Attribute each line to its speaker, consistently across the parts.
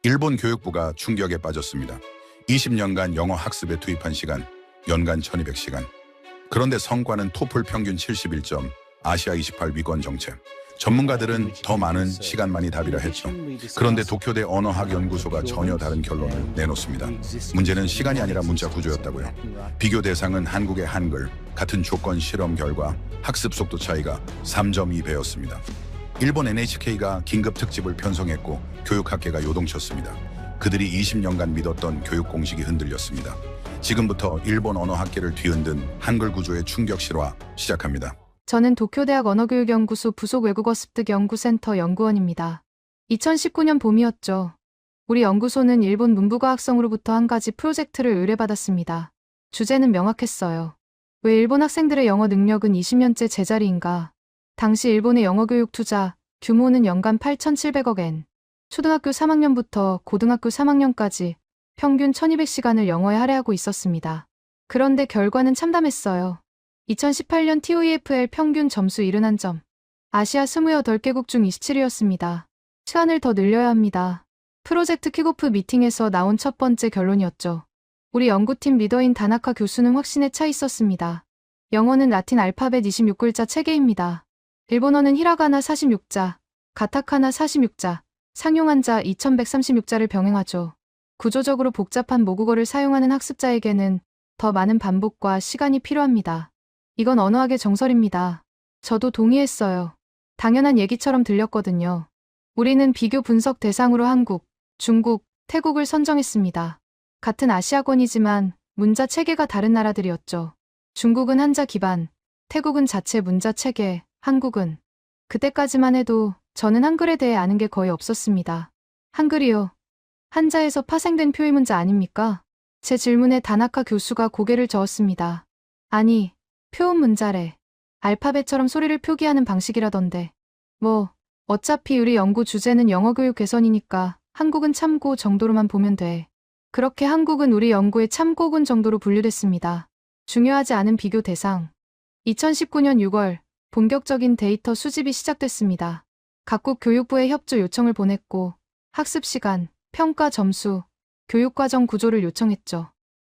Speaker 1: 일본 교육부가 충격에 빠졌습니다. 20년간 영어 학습에 투입한 시간, 연간 1200시간. 그런데 성과는 토플 평균 71점, 아시아 28 위권 정책. 전문가들은 더 많은 시간만이 답이라 했죠. 그런데 도쿄대 언어학연구소가 전혀 다른 결론을 내놓습니다. 문제는 시간이 아니라 문자 구조였다고요. 비교 대상은 한국의 한글, 같은 조건 실험 결과 학습 속도 차이가 3.2배였습니다. 일본 NHK가 긴급 특집을 편성했고 교육학계가 요동쳤습니다. 그들이 20년간 믿었던 교육 공식이 흔들렸습니다. 지금부터 일본 언어학계를 뒤흔든 한글 구조의 충격 실화 시작합니다.
Speaker 2: 저는 도쿄대학 언어교육연구소 부속 외국어 습득 연구센터 연구원입니다. 2019년 봄이었죠. 우리 연구소는 일본 문부과학성으로부터 한 가지 프로젝트를 의뢰받았습니다. 주제는 명확했어요. 왜 일본 학생들의 영어 능력은 20년째 제자리인가? 당시 일본의 영어교육 투자 규모는 연간 8,700억 엔. 초등학교 3학년부터 고등학교 3학년까지 평균 1200시간을 영어에 할애하고 있었습니다. 그런데 결과는 참담했어요. 2018년 TOEFL 평균 점수 71점. 아시아 28개국 중 27위였습니다. 시간을 더 늘려야 합니다. 프로젝트 킥오프 미팅에서 나온 첫 번째 결론이었죠. 우리 연구팀 리더인 다나카 교수는 확신에 차 있었습니다. 영어는 라틴 알파벳 26글자 체계입니다. 일본어는 히라가나 46자, 가타카나 46자, 상용한자 2136자를 병행하죠. 구조적으로 복잡한 모국어를 사용하는 학습자에게는 더 많은 반복과 시간이 필요합니다. 이건 언어학의 정설입니다. 저도 동의했어요. 당연한 얘기처럼 들렸거든요. 우리는 비교 분석 대상으로 한국, 중국, 태국을 선정했습니다. 같은 아시아권이지만 문자 체계가 다른 나라들이었죠. 중국은 한자 기반, 태국은 자체 문자 체계, 한국은. 그때까지만 해도 저는 한글에 대해 아는 게 거의 없었습니다. 한글이요. 한자에서 파생된 표의 문자 아닙니까? 제 질문에 다나카 교수가 고개를 저었습니다. 아니, 표음 문자래. 알파벳처럼 소리를 표기하는 방식이라던데. 뭐, 어차피 우리 연구 주제는 영어교육 개선이니까 한국은 참고 정도로만 보면 돼. 그렇게 한국은 우리 연구의 참고군 정도로 분류됐습니다. 중요하지 않은 비교 대상. 2019년 6월 본격적인 데이터 수집이 시작됐습니다. 각국 교육부에 협조 요청을 보냈고 학습 시간, 평가 점수, 교육과정 구조를 요청했죠.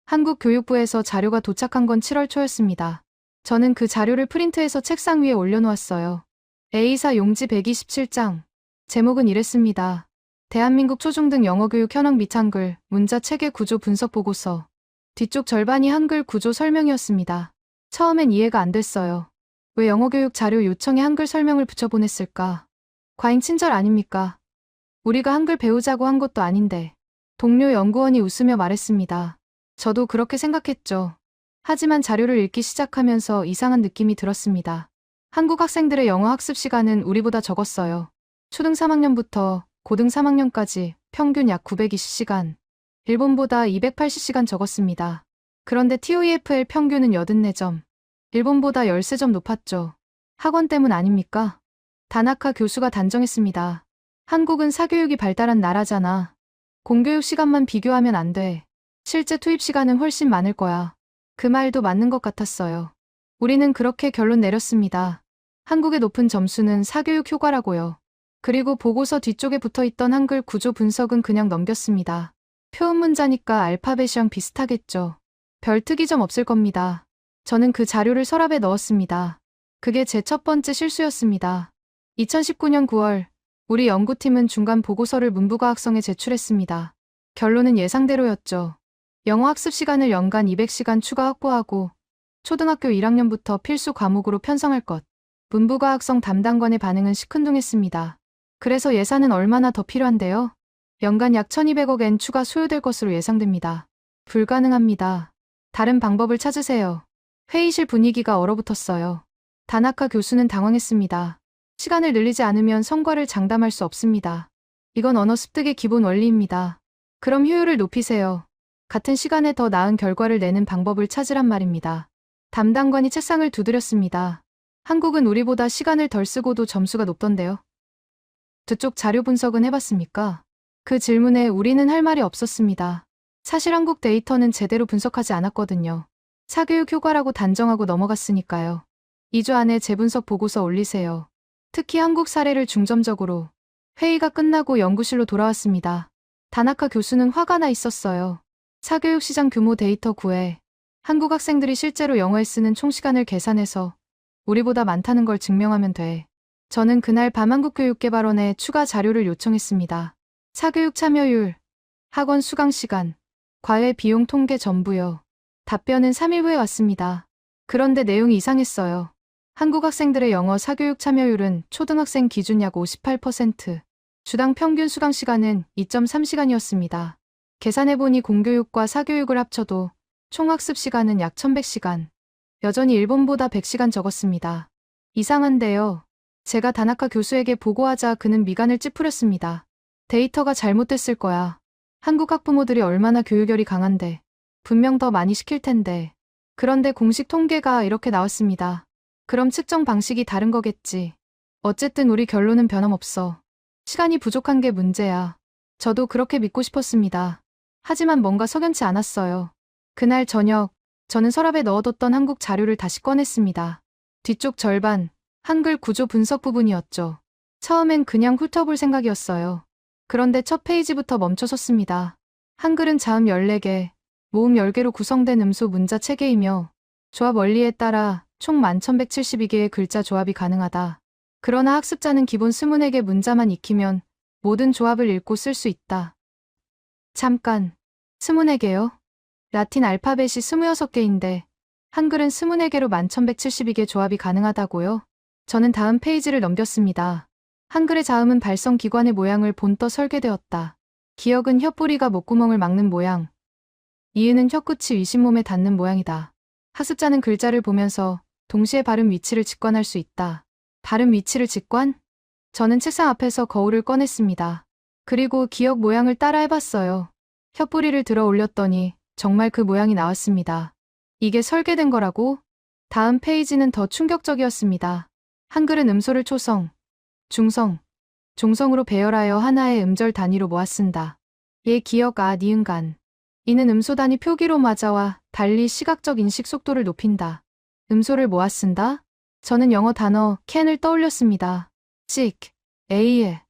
Speaker 2: 한국 교육부에서 자료가 도착한 건 7월 초였습니다. 저는 그 자료를 프린트해서 책상 위에 올려놓았어요. A사 용지 127장. 제목은 이랬습니다. 대한민국 초중등 영어교육 현황 및 한글, 문자 체계 구조 분석 보고서. 뒤쪽 절반이 한글 구조 설명이었습니다. 처음엔 이해가 안 됐어요. 왜 영어교육 자료 요청에 한글 설명을 붙여보냈을까? 과잉 친절 아닙니까? 우리가 한글 배우자고 한 것도 아닌데. 동료 연구원이 웃으며 말했습니다. 저도 그렇게 생각했죠. 하지만 자료를 읽기 시작하면서 이상한 느낌이 들었습니다. 한국 학생들의 영어 학습 시간은 우리보다 적었어요. 초등 3학년부터 고등 3학년까지 평균 약 920시간. 일본보다 280시간 적었습니다. 그런데 TOEFL 평균은 84점. 일본보다 13점 높았죠. 학원 때문 아닙니까? 다나카 교수가 단정했습니다. 한국은 사교육이 발달한 나라잖아. 공교육 시간만 비교하면 안 돼. 실제 투입 시간은 훨씬 많을 거야. 그 말도 맞는 것 같았어요. 우리는 그렇게 결론 내렸습니다. 한국의 높은 점수는 사교육 효과라고요. 그리고 보고서 뒤쪽에 붙어있던 한글 구조 분석은 그냥 넘겼습니다. 표음 문자니까 알파벳이랑 비슷하겠죠. 별 특이점 없을 겁니다. 저는 그 자료를 서랍에 넣었습니다. 그게 제 첫 번째 실수였습니다. 2019년 9월, 우리 연구팀은 중간 보고서를 문부과학성에 제출했습니다. 결론은 예상대로였죠. 영어 학습 시간을 연간 200시간 추가 확보하고 초등학교 1학년부터 필수 과목으로 편성할 것. 문부과학성 담당관의 반응은 시큰둥했습니다. 그래서 예산은 얼마나 더 필요한데요? 연간 약 1200억 엔 추가 소요될 것으로 예상됩니다. 불가능합니다. 다른 방법을 찾으세요. 회의실 분위기가 얼어붙었어요. 다나카 교수는 당황했습니다. 시간을 늘리지 않으면 성과를 장담할 수 없습니다. 이건 언어 습득의 기본 원리입니다. 그럼 효율을 높이세요. 같은 시간에 더 나은 결과를 내는 방법을 찾으란 말입니다. 담당관이 책상을 두드렸습니다. 한국은 우리보다 시간을 덜 쓰고도 점수가 높던데요. 그쪽 자료 분석은 해봤습니까? 그 질문에 우리는 할 말이 없었습니다. 사실 한국 데이터는 제대로 분석하지 않았거든요. 사교육 효과라고 단정하고 넘어갔으니까요. 2주 안에 재분석 보고서 올리세요. 특히 한국 사례를 중점적으로. 회의가 끝나고 연구실로 돌아왔습니다. 다나카 교수는 화가 나 있었어요. 사교육 시장 규모 데이터 구해 한국 학생들이 실제로 영어에 쓰는 총 시간을 계산해서 우리보다 많다는 걸 증명하면 돼. 저는 그날 밤 한국교육개발원에 추가 자료를 요청했습니다. 사교육 참여율, 학원 수강 시간, 과외 비용 통계 전부요. 답변은 3일 후에 왔습니다. 그런데 내용이 이상했어요. 한국 학생들의 영어 사교육 참여율은 초등학생 기준 약 58%, 주당 평균 수강 시간은 2.3시간이었습니다. 계산해보니 공교육과 사교육을 합쳐도 총 학습 시간은 약 1100시간. 여전히 일본보다 100시간 적었습니다. 이상한데요. 제가 다나카 교수에게 보고하자 그는 미간을 찌푸렸습니다. 데이터가 잘못됐을 거야. 한국 학부모들이 얼마나 교육열이 강한데. 분명 더 많이 시킬 텐데. 그런데 공식 통계가 이렇게 나왔습니다. 그럼 측정 방식이 다른 거겠지. 어쨌든 우리 결론은 변함없어. 시간이 부족한 게 문제야. 저도 그렇게 믿고 싶었습니다. 하지만 뭔가 석연치 않았어요. 그날 저녁, 저는 서랍에 넣어뒀던 한국 자료를 다시 꺼냈습니다. 뒤쪽 절반, 한글 구조 분석 부분이었죠. 처음엔 그냥 훑어볼 생각이었어요. 그런데 첫 페이지부터 멈춰섰습니다. 한글은 자음 14개, 모음 10개로 구성된 음소 문자 체계이며 조합 원리에 따라 총 11,172개의 글자 조합이 가능하다. 그러나 학습자는 기본 24개 문자만 익히면 모든 조합을 읽고 쓸 수 있다. 잠깐, 24개요? 라틴 알파벳이 26개인데 한글은 24개로 11,172개 조합이 가능하다고요? 저는 다음 페이지를 넘겼습니다. 한글의 자음은 발성기관의 모양을 본떠 설계되었다. 기역은 혓뿌리가 목구멍을 막는 모양. 이은은 혀끝이 위심몸에 닿는 모양이다. 학습자는 글자를 보면서 동시에 발음 위치를 직관할 수 있다. 발음 위치를 직관? 저는 책상 앞에서 거울을 꺼냈습니다. 그리고 기역 모양을 따라 해봤어요. 혓뿌리를 들어 올렸더니 정말 그 모양이 나왔습니다. 이게 설계된 거라고? 다음 페이지는 더 충격적이었습니다. 한글은 음소를 초성, 중성, 종성으로 배열하여 하나의 음절 단위로 모아 쓴다. 예, 기역, 아, 니은, 간. 이는 음소 단위 표기로 맞아와 달리 시각적 인식 속도를 높인다. 음소를 모아 쓴다? 저는 영어 단어 can을 떠올렸습니다. 찍, A에,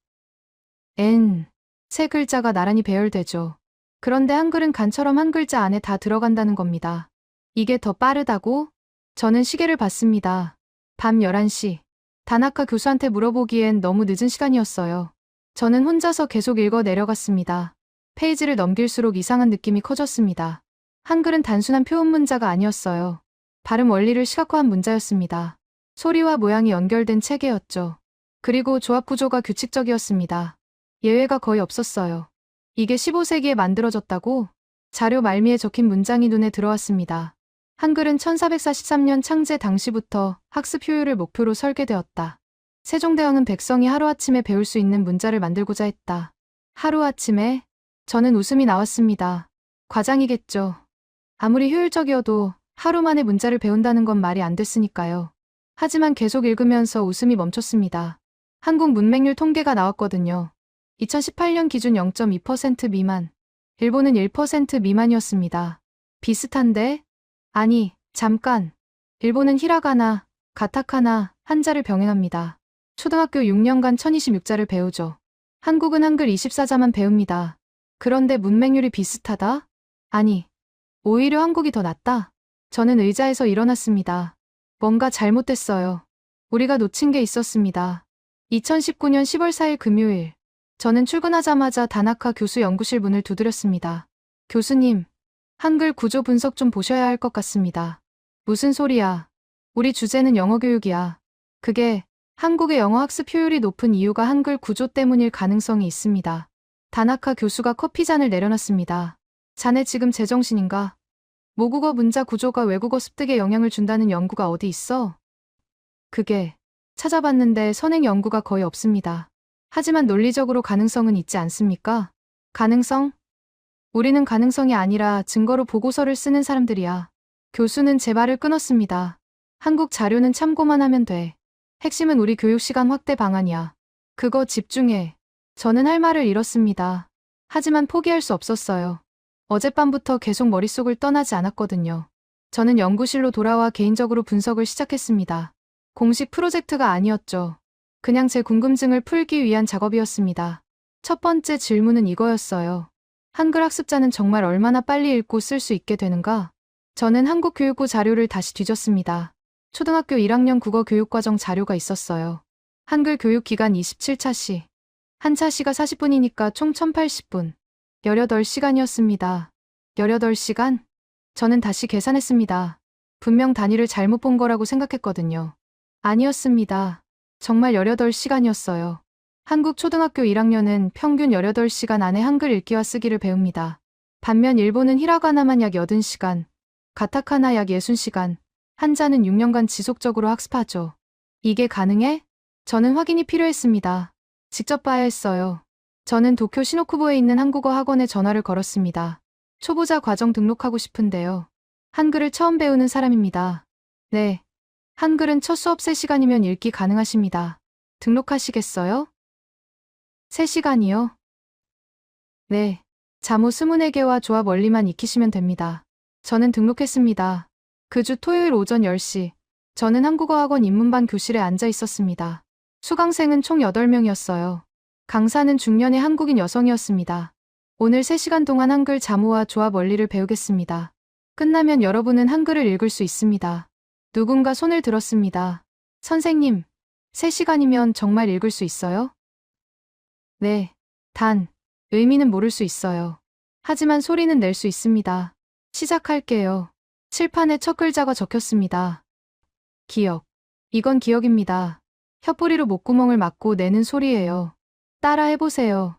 Speaker 2: N. 세 글자가 나란히 배열되죠. 그런데 한글은 간처럼 한 글자 안에 다 들어간다는 겁니다. 이게 더 빠르다고? 저는 시계를 봤습니다. 밤 11시. 다나카 교수한테 물어보기엔 너무 늦은 시간이었어요. 저는 혼자서 계속 읽어 내려갔습니다. 페이지를 넘길수록 이상한 느낌이 커졌습니다. 한글은 단순한 표음 문자가 아니었어요. 발음 원리를 시각화한 문자였습니다. 소리와 모양이 연결된 체계였죠. 그리고 조합 구조가 규칙적이었습니다. 예외가 거의 없었어요. 이게 15세기에 만들어졌다고? 자료 말미에 적힌 문장이 눈에 들어왔습니다. 한글은 1443년 창제 당시부터 학습 효율을 목표로 설계되었다. 세종대왕은 백성이 하루아침에 배울 수 있는 문자를 만들고자 했다. 하루아침에? 저는 웃음이 나왔습니다. 과장이겠죠. 아무리 효율적이어도 하루 만에 문자를 배운다는 건 말이 안 됐으니까요. 하지만 계속 읽으면서 웃음이 멈췄습니다. 한국 문맹률 통계가 나왔거든요. 2018년 기준 0.2% 미만, 일본은 1% 미만이었습니다. 비슷한데? 아니, 잠깐. 일본은 히라가나, 가타카나, 한자를 병행합니다. 초등학교 6년간 1026자를 배우죠. 한국은 한글 24자만 배웁니다. 그런데 문맹률이 비슷하다? 아니, 오히려 한국이 더 낫다? 저는 의자에서 일어났습니다. 뭔가 잘못됐어요. 우리가 놓친 게 있었습니다. 2019년 10월 4일 금요일. 저는 출근하자마자 다나카 교수 연구실 문을 두드렸습니다. 교수님, 한글 구조 분석 좀 보셔야 할 것 같습니다. 무슨 소리야. 우리 주제는 영어 교육이야. 그게 한국의 영어 학습 효율이 높은 이유가 한글 구조 때문일 가능성이 있습니다. 다나카 교수가 커피잔을 내려놨습니다. 자네 지금 제정신인가? 모국어 문자 구조가 외국어 습득에 영향을 준다는 연구가 어디 있어? 그게 찾아봤는데 선행 연구가 거의 없습니다. 하지만 논리적으로 가능성은 있지 않습니까? 가능성? 우리는 가능성이 아니라 증거로 보고서를 쓰는 사람들이야. 교수는 제 말을 끊었습니다. 한국 자료는 참고만 하면 돼. 핵심은 우리 교육시간 확대 방안이야. 그거 집중해. 저는 할 말을 잃었습니다. 하지만 포기할 수 없었어요. 어젯밤부터 계속 머릿속을 떠나지 않았거든요. 저는 연구실로 돌아와 개인적으로 분석을 시작했습니다. 공식 프로젝트가 아니었죠. 그냥 제 궁금증을 풀기 위한 작업이었습니다. 첫 번째 질문은 이거였어요. 한글 학습자는 정말 얼마나 빨리 읽고 쓸 수 있게 되는가? 저는 한국교육부 자료를 다시 뒤졌습니다. 초등학교 1학년 국어교육과정 자료가 있었어요. 한글 교육 기간 27차시. 한 차시가 40분이니까 총 1080분. 18시간이었습니다. 18시간? 저는 다시 계산했습니다. 분명 단위를 잘못 본 거라고 생각했거든요. 아니었습니다. 정말 18시간이었어요. 한국 초등학교 1학년은 평균 18시간 안에 한글 읽기와 쓰기를 배웁니다. 반면 일본은 히라가나만 약 80시간, 가타카나 약 60시간, 한자는 6년간 지속적으로 학습하죠. 이게 가능해? 저는 확인이 필요했습니다. 직접 봐야 했어요. 저는 도쿄 시노쿠보에 있는 한국어 학원에 전화를 걸었습니다. 초보자 과정 등록하고 싶은데요. 한글을 처음 배우는 사람입니다. 네. 한글은 첫 수업 3시간이면 읽기 가능하십니다. 등록하시겠어요? 3시간이요? 네. 자모 24개와 조합 원리만 익히시면 됩니다. 저는 등록했습니다. 그 주 토요일 오전 10시. 저는 한국어 학원 입문반 교실에 앉아 있었습니다. 수강생은 총 8명이었어요. 강사는 중년의 한국인 여성이었습니다. 오늘 3시간 동안 한글 자모와 조합 원리를 배우겠습니다. 끝나면 여러분은 한글을 읽을 수 있습니다. 누군가 손을 들었습니다. 선생님, 3시간이면 정말 읽을 수 있어요? 네. 단, 의미는 모를 수 있어요. 하지만 소리는 낼 수 있습니다. 시작할게요. 칠판에 첫 글자가 적혔습니다. 기억. 이건 기억입니다. 혀뿌리로 목구멍을 막고 내는 소리예요. 따라 해보세요.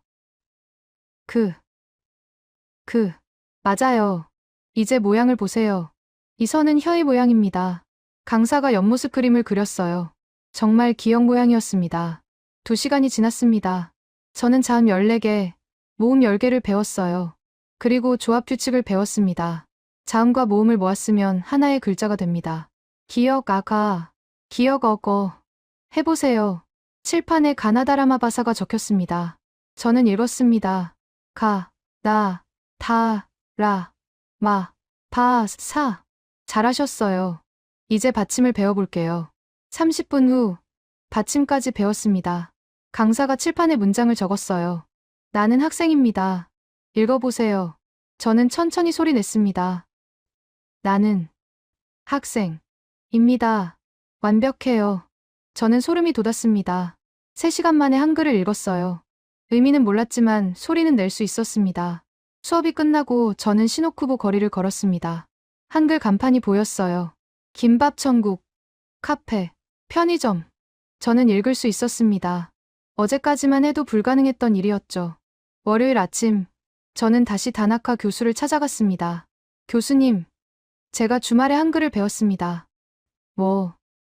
Speaker 2: 맞아요. 이제 모양을 보세요. 이 선은 혀의 모양입니다. 강사가 옆모습 그림을 그렸어요. 정말 기억 모양이었습니다. 2시간이 지났습니다. 저는 자음 14개, 모음 10개를 배웠어요. 그리고 조합 규칙을 배웠습니다. 자음과 모음을 모았으면 하나의 글자가 됩니다. 기억 아가, 기억 어거. 해보세요. 칠판에 가나다라마바사가 적혔습니다. 저는 읽었습니다. 가, 나, 다, 라, 마, 바, 사. 잘하셨어요. 이제 받침을 배워볼게요. 30분 후, 받침까지 배웠습니다. 강사가 칠판에 문장을 적었어요. 나는 학생입니다. 읽어보세요. 저는 천천히 소리 냈습니다. 나는 학생입니다. 완벽해요. 저는 소름이 돋았습니다. 3시간 만에 한글을 읽었어요. 의미는 몰랐지만 소리는 낼 수 있었습니다. 수업이 끝나고 저는 시노쿠보 거리를 걸었습니다. 한글 간판이 보였어요. 김밥 천국, 카페, 편의점. 저는 읽을 수 있었습니다. 어제까지만 해도 불가능했던 일이었죠. 월요일 아침, 저는 다시 다나카 교수를 찾아갔습니다. 교수님, 제가 주말에 한글을 배웠습니다.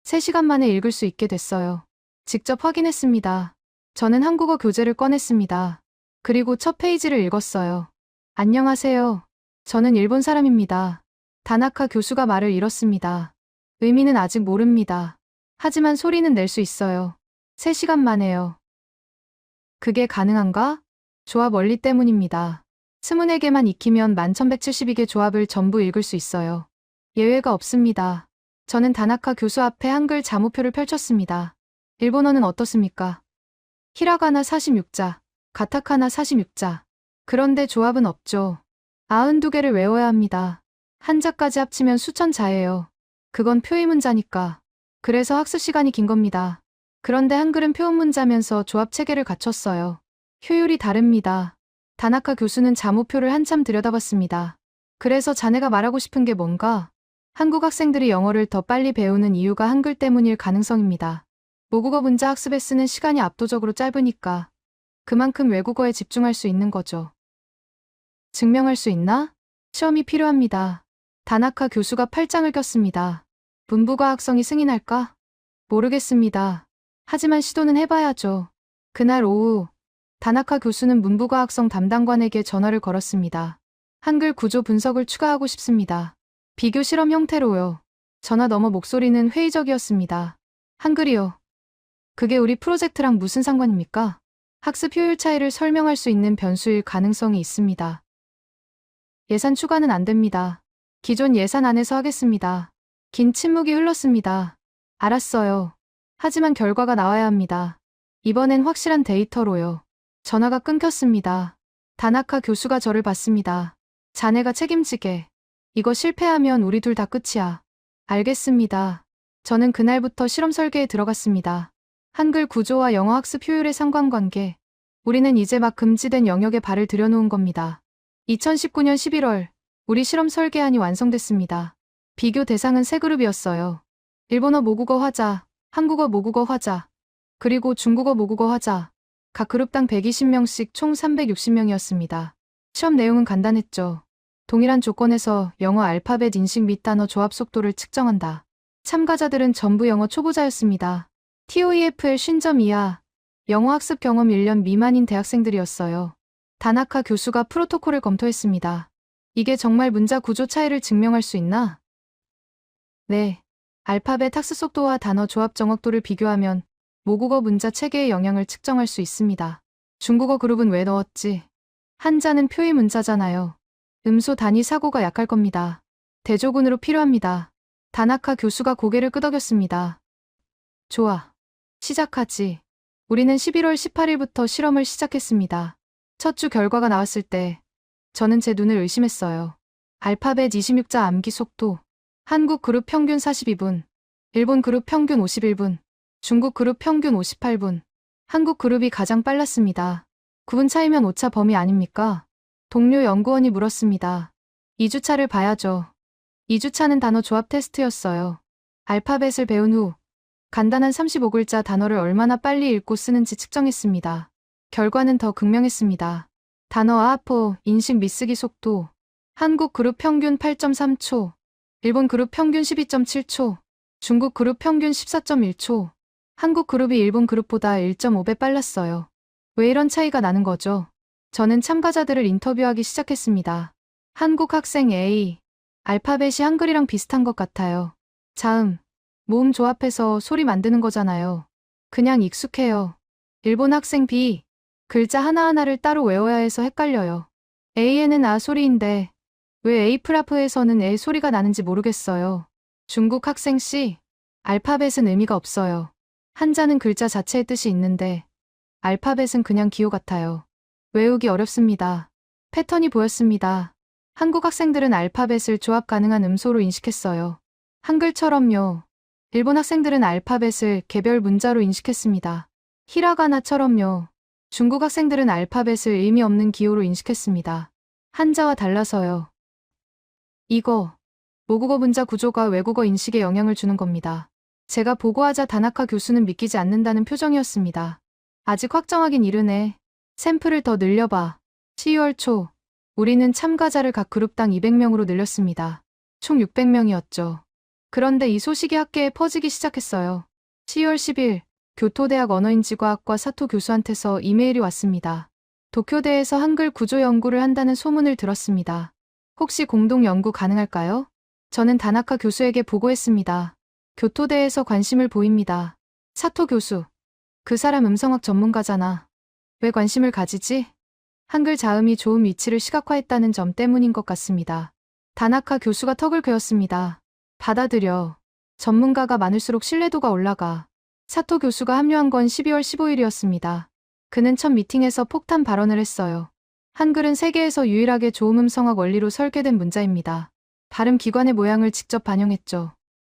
Speaker 2: 3시간 만에 읽을 수 있게 됐어요. 직접 확인했습니다. 저는 한국어 교재를 꺼냈습니다. 그리고 첫 페이지를 읽었어요. 안녕하세요. 저는 일본 사람입니다. 다나카 교수가 말을 잃었습니다. 의미는 아직 모릅니다. 하지만 소리는 낼 수 있어요. 3시간 만에요. 그게 가능한가? 조합 원리 때문입니다. 24개만 익히면 1172개 조합을 전부 읽을 수 있어요. 예외가 없습니다. 저는 다나카 교수 앞에 한글 자모표를 펼쳤습니다. 일본어는 어떻습니까? 히라가나 46자, 가타카나 46자. 그런데 조합은 없죠. 92개를 외워야 합니다. 한자까지 합치면 수천 자예요. 그건 표의문자니까. 그래서 학습 시간이 긴 겁니다. 그런데 한글은 표음문자면서 조합 체계를 갖췄어요. 효율이 다릅니다. 다나카 교수는 자모표를 한참 들여다봤습니다. 그래서 자네가 말하고 싶은 게 뭔가? 한국 학생들이 영어를 더 빨리 배우는 이유가 한글 때문일 가능성입니다. 모국어 문자 학습에 쓰는 시간이 압도적으로 짧으니까 그만큼 외국어에 집중할 수 있는 거죠. 증명할 수 있나? 시험이 필요합니다. 다나카 교수가 팔짱을 꼈습니다. 문부과학성이 승인할까? 모르겠습니다. 하지만 시도는 해봐야죠. 그날 오후, 다나카 교수는 문부과학성 담당관에게 전화를 걸었습니다. 한글 구조 분석을 추가하고 싶습니다. 비교 실험 형태로요. 전화 너머 목소리는 회의적이었습니다. 한글이요. 그게 우리 프로젝트랑 무슨 상관입니까? 학습 효율 차이를 설명할 수 있는 변수일 가능성이 있습니다. 예산 추가는 안 됩니다. 기존 예산 안에서 하겠습니다. 긴 침묵이 흘렀습니다. 알았어요. 하지만 결과가 나와야 합니다. 이번엔 확실한 데이터로요. 전화가 끊겼습니다. 다나카 교수가 저를 봤습니다. 자네가 책임지게. 이거 실패하면 우리 둘 다 끝이야. 알겠습니다. 저는 그날부터 실험 설계에 들어갔습니다. 한글 구조와 영어 학습 효율의 상관관계. 우리는 이제 막 금지된 영역에 발을 들여놓은 겁니다. 2019년 11월, 우리 실험 설계안이 완성됐습니다. 비교 대상은 세 그룹이었어요. 일본어 모국어 화자, 한국어 모국어 화자, 그리고 중국어 모국어 화자. 각 그룹당 120명씩 총 360명이었습니다. 시험 내용은 간단했죠. 동일한 조건에서 영어 알파벳 인식 및 단어 조합 속도를 측정한다. 참가자들은 전부 영어 초보자였습니다. TOEFL 50점 이하, 영어 학습 경험 1년 미만인 대학생들이었어요. 다나카 교수가 프로토콜을 검토했습니다. 이게 정말 문자 구조 차이를 증명할 수 있나? 네. 알파벳 학습 속도와 단어 조합 정확도를 비교하면 모국어 문자 체계의 영향을 측정할 수 있습니다. 중국어 그룹은 왜 넣었지? 한자는 표의 문자잖아요. 음소 단위 사고가 약할 겁니다. 대조군으로 필요합니다. 다나카 교수가 고개를 끄덕였습니다. 좋아. 시작하지. 우리는 11월 18일부터 실험을 시작했습니다. 첫 주 결과가 나왔을 때 저는 제 눈을 의심했어요. 알파벳 26자 암기 속도. 한국 그룹 평균 42분, 일본 그룹 평균 51분, 중국 그룹 평균 58분. 한국 그룹이 가장 빨랐습니다. 9분 차이면 오차 범위 아닙니까? 동료 연구원이 물었습니다. 2주차를 봐야죠. 2주차는 단어 조합 테스트였어요. 알파벳을 배운 후 간단한 35글자 단어를 얼마나 빨리 읽고 쓰는지 측정했습니다. 결과는 더 극명했습니다. 단어 아포, 인식 및 쓰기 속도. 한국 그룹 평균 8.3초, 일본 그룹 평균 12.7초, 중국 그룹 평균 14.1초. 한국 그룹이 일본 그룹보다 1.5배 빨랐어요. 왜 이런 차이가 나는 거죠? 저는 참가자들을 인터뷰하기 시작했습니다. 한국 학생 A. 알파벳이 한글이랑 비슷한 것 같아요. 자음, 모음 조합해서 소리 만드는 거잖아요. 그냥 익숙해요. 일본 학생 B. 글자 하나하나를 따로 외워야 해서 헷갈려요. A에는 아 소리인데 왜 A 프라프에서는 에 소리가 나는지 모르겠어요. 중국 학생 C. 알파벳은 의미가 없어요. 한자는 글자 자체의 뜻이 있는데 알파벳은 그냥 기호 같아요. 외우기 어렵습니다. 패턴이 보였습니다. 한국 학생들은 알파벳을 조합 가능한 음소로 인식했어요. 한글처럼요. 일본 학생들은 알파벳을 개별 문자로 인식했습니다. 히라가나처럼요. 중국 학생들은 알파벳을 의미 없는 기호로 인식했습니다. 한자와 달라서요. 이거, 모국어 문자 구조가 외국어 인식에 영향을 주는 겁니다. 제가 보고하자 다나카 교수는 믿기지 않는다는 표정이었습니다. 아직 확정하긴 이르네. 샘플을 더 늘려봐. 12월 초, 우리는 참가자를 각 그룹당 200명으로 늘렸습니다. 총 600명이었죠. 그런데 이 소식이 학계에 퍼지기 시작했어요. 12월 10일, 교토대학 언어인지과학과 사토 교수한테서 이메일이 왔습니다. 도쿄대에서 한글 구조 연구를 한다는 소문을 들었습니다. 혹시 공동 연구 가능할까요? 저는 다나카 교수에게 보고했습니다. 교토대에서 관심을 보입니다. 사토 교수. 그 사람 음성학 전문가잖아. 왜 관심을 가지지? 한글 자음이 좋은 위치를 시각화했다는 점 때문인 것 같습니다. 다나카 교수가 턱을 그었습니다. 받아들여. 전문가가 많을수록 신뢰도가 올라가. 사토 교수가 합류한 건 12월 15일이었습니다. 그는 첫 미팅에서 폭탄 발언을 했어요. 한글은 세계에서 유일하게 좋은 음성학 원리로 설계된 문자입니다. 발음 기관의 모양을 직접 반영했죠.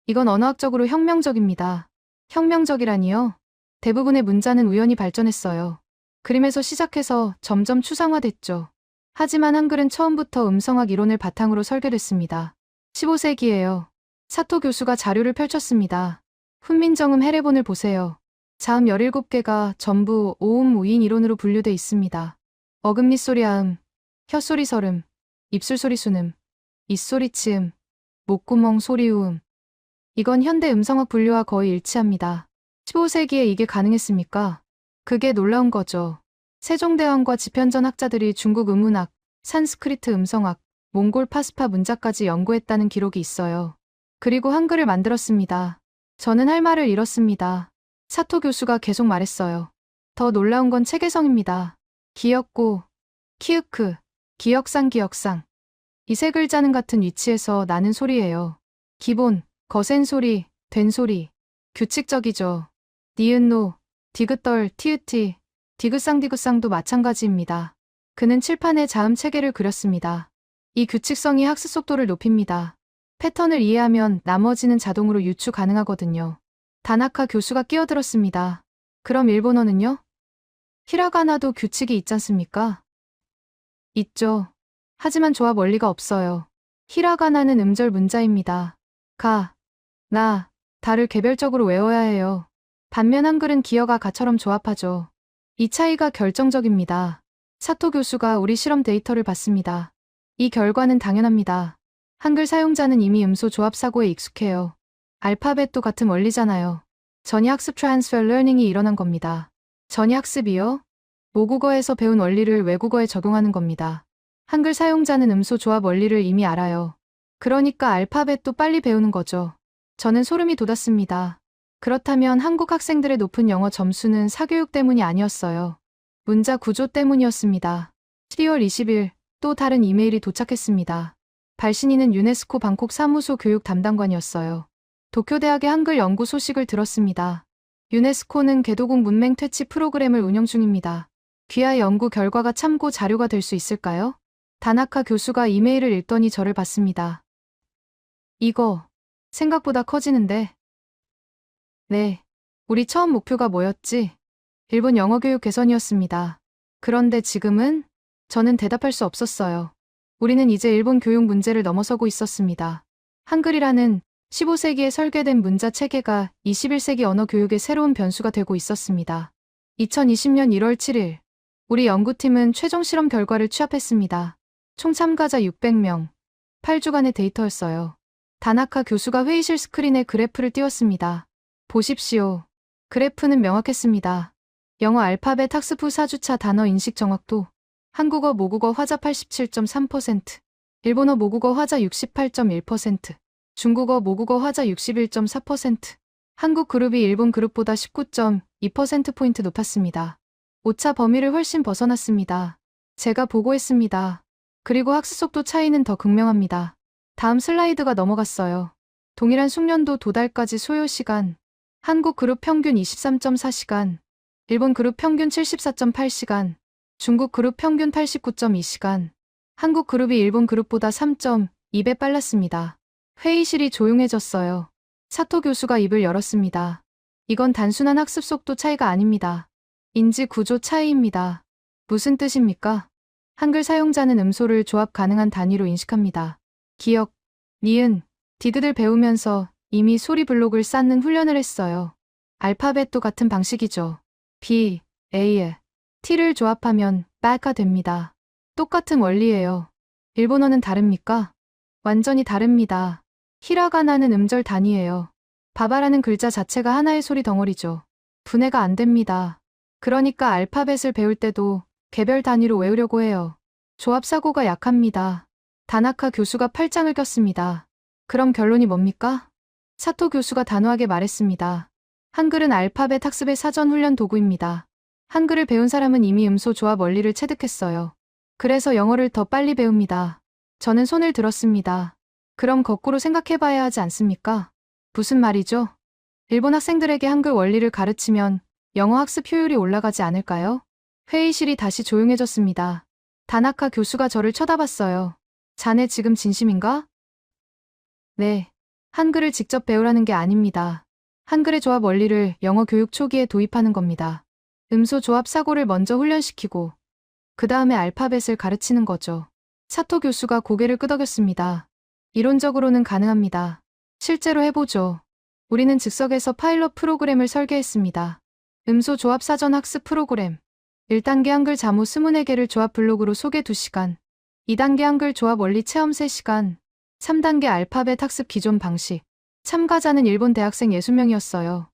Speaker 2: 이건 언어학적으로 혁명적입니다. 혁명적이라니요? 대부분의 문자는 우연히 발전했어요. 그림에서 시작해서 점점 추상화됐죠. 하지만 한글은 처음부터 음성학 이론을 바탕으로 설계됐습니다. 15세기에요. 사토 교수가 자료를 펼쳤습니다. 훈민정음 해례본을 보세요. 자음 17개가 전부 오음 우인 이론으로 분류돼 있습니다. 어금니 소리 아음, 혀소리 설음, 입술소리 순음, 입소리 치음, 목구멍 소리 우음. 이건 현대 음성학 분류와 거의 일치합니다. 15세기에 이게 가능했습니까? 그게 놀라운 거죠. 세종대왕과 집현전 학자들이 중국 음문학, 산스크리트 음성학, 몽골 파스파 문자까지 연구했다는 기록이 있어요. 그리고 한글을 만들었습니다. 저는 할 말을 잃었습니다. 사토 교수가 계속 말했어요. 더 놀라운 건 체계성입니다. 기역고, 키읔크, 기역상 기역상. 이 세 글자는 같은 위치에서 나는 소리예요. 기본, 거센 소리, 된 소리. 규칙적이죠. 니은노, 디귿덜, 티읕티, 디귿상도 마찬가지입니다. 그는 칠판에 자음 체계를 그렸습니다. 이 규칙성이 학습 속도를 높입니다. 패턴을 이해하면 나머지는 자동으로 유추 가능하거든요. 다나카 교수가 끼어들었습니다. 그럼 일본어는요? 히라가나도 규칙이 있지 않습니까? 있죠. 하지만 조합 원리가 없어요. 히라가나는 음절 문자입니다. 가, 나, 다를 개별적으로 외워야 해요. 반면 한글은 기어가 가처럼 조합하죠. 이 차이가 결정적입니다. 사토 교수가 우리 실험 데이터를 봤습니다. 이 결과는 당연합니다. 한글 사용자는 이미 음소 조합 사고에 익숙해요. 알파벳도 같은 원리잖아요. 전이학습 트랜스퍼 러닝이 일어난 겁니다. 전이학습이요? 모국어에서 배운 원리를 외국어에 적용하는 겁니다. 한글 사용자는 음소 조합 원리를 이미 알아요. 그러니까 알파벳도 빨리 배우는 거죠. 저는 소름이 돋았습니다. 그렇다면 한국 학생들의 높은 영어 점수는 사교육 때문이 아니었어요. 문자 구조 때문이었습니다. 12월 20일 또 다른 이메일이 도착했습니다. 발신인은 유네스코 방콕 사무소 교육 담당관이었어요. 도쿄대학의 한글 연구 소식을 들었습니다. 유네스코는 개도국 문맹 퇴치 프로그램을 운영 중입니다. 귀하의 연구 결과가 참고 자료가 될 수 있을까요? 다나카 교수가 이메일을 읽더니 저를 봤습니다. 이거 생각보다 커지는데. 네. 우리 처음 목표가 뭐였지? 일본 영어 교육 개선이었습니다. 그런데 지금은? 저는 대답할 수 없었어요. 우리는 이제 일본 교육 문제를 넘어서고 있었습니다. 한글이라는 15세기에 설계된 문자 체계가 21세기 언어 교육의 새로운 변수가 되고 있었습니다. 2020년 1월 7일, 우리 연구팀은 최종 실험 결과를 취합했습니다. 총 참가자 600명, 8주간의 데이터였어요. 다나카 교수가 회의실 스크린에 그래프를 띄웠습니다. 보십시오. 그래프는 명확했습니다. 영어 알파벳 학습 후 4주차 단어 인식 정확도, 한국어 모국어 화자 87.3%, 일본어 모국어 화자 68.1%, 중국어 모국어 화자 61.4%, 한국 그룹이 일본 그룹보다 19.2%포인트 높았습니다. 오차 범위를 훨씬 벗어났습니다. 제가 보고했습니다. 그리고 학습 속도 차이는 더 극명합니다. 다음 슬라이드가 넘어갔어요. 동일한 숙련도 도달까지 소요 시간, 한국 그룹 평균 23.4시간, 일본 그룹 평균 74.8시간, 중국 그룹 평균 89.2시간, 한국 그룹이 일본 그룹보다 3.2배 빨랐습니다. 회의실이 조용해졌어요. 사토 교수가 입을 열었습니다. 이건 단순한 학습 속도 차이가 아닙니다. 인지 구조 차이입니다. 무슨 뜻입니까? 한글 사용자는 음소를 조합 가능한 단위로 인식합니다. 기역, 니은, 디귿을 배우면서 이미 소리 블록을 쌓는 훈련을 했어요. 알파벳도 같은 방식이죠. B, A에 T를 조합하면 빠가 됩니다. 똑같은 원리예요. 일본어는 다릅니까? 완전히 다릅니다. 히라가나는 음절 단위예요. 바바라는 글자 자체가 하나의 소리 덩어리죠. 분해가 안 됩니다. 그러니까 알파벳을 배울 때도 개별 단위로 외우려고 해요. 조합 사고가 약합니다. 다나카 교수가 팔짱을 꼈습니다. 그럼 결론이 뭡니까? 사토 교수가 단호하게 말했습니다. 한글은 알파벳 학습의 사전 훈련 도구입니다. 한글을 배운 사람은 이미 음소 조합 원리를 체득했어요. 그래서 영어를 더 빨리 배웁니다. 저는 손을 들었습니다. 그럼 거꾸로 생각해봐야 하지 않습니까? 무슨 말이죠? 일본 학생들에게 한글 원리를 가르치면 영어 학습 효율이 올라가지 않을까요? 회의실이 다시 조용해졌습니다. 다나카 교수가 저를 쳐다봤어요. 자네 지금 진심인가? 네. 한글을 직접 배우라는 게 아닙니다. 한글의 조합 원리를 영어 교육 초기에 도입하는 겁니다. 음소 조합 사고를 먼저 훈련시키고 그 다음에 알파벳을 가르치는 거죠. 사토 교수가 고개를 끄덕였습니다. 이론적으로는 가능합니다. 실제로 해보죠. 우리는 즉석에서 파일럿 프로그램을 설계했습니다. 음소 조합 사전 학습 프로그램. 1단계 한글 자모 24개를 조합 블록으로 소개 2시간. 2단계 한글 조합 원리 체험 3시간. 3단계 알파벳 학습 기존 방식. 참가자는 일본 대학생 60명이었어요.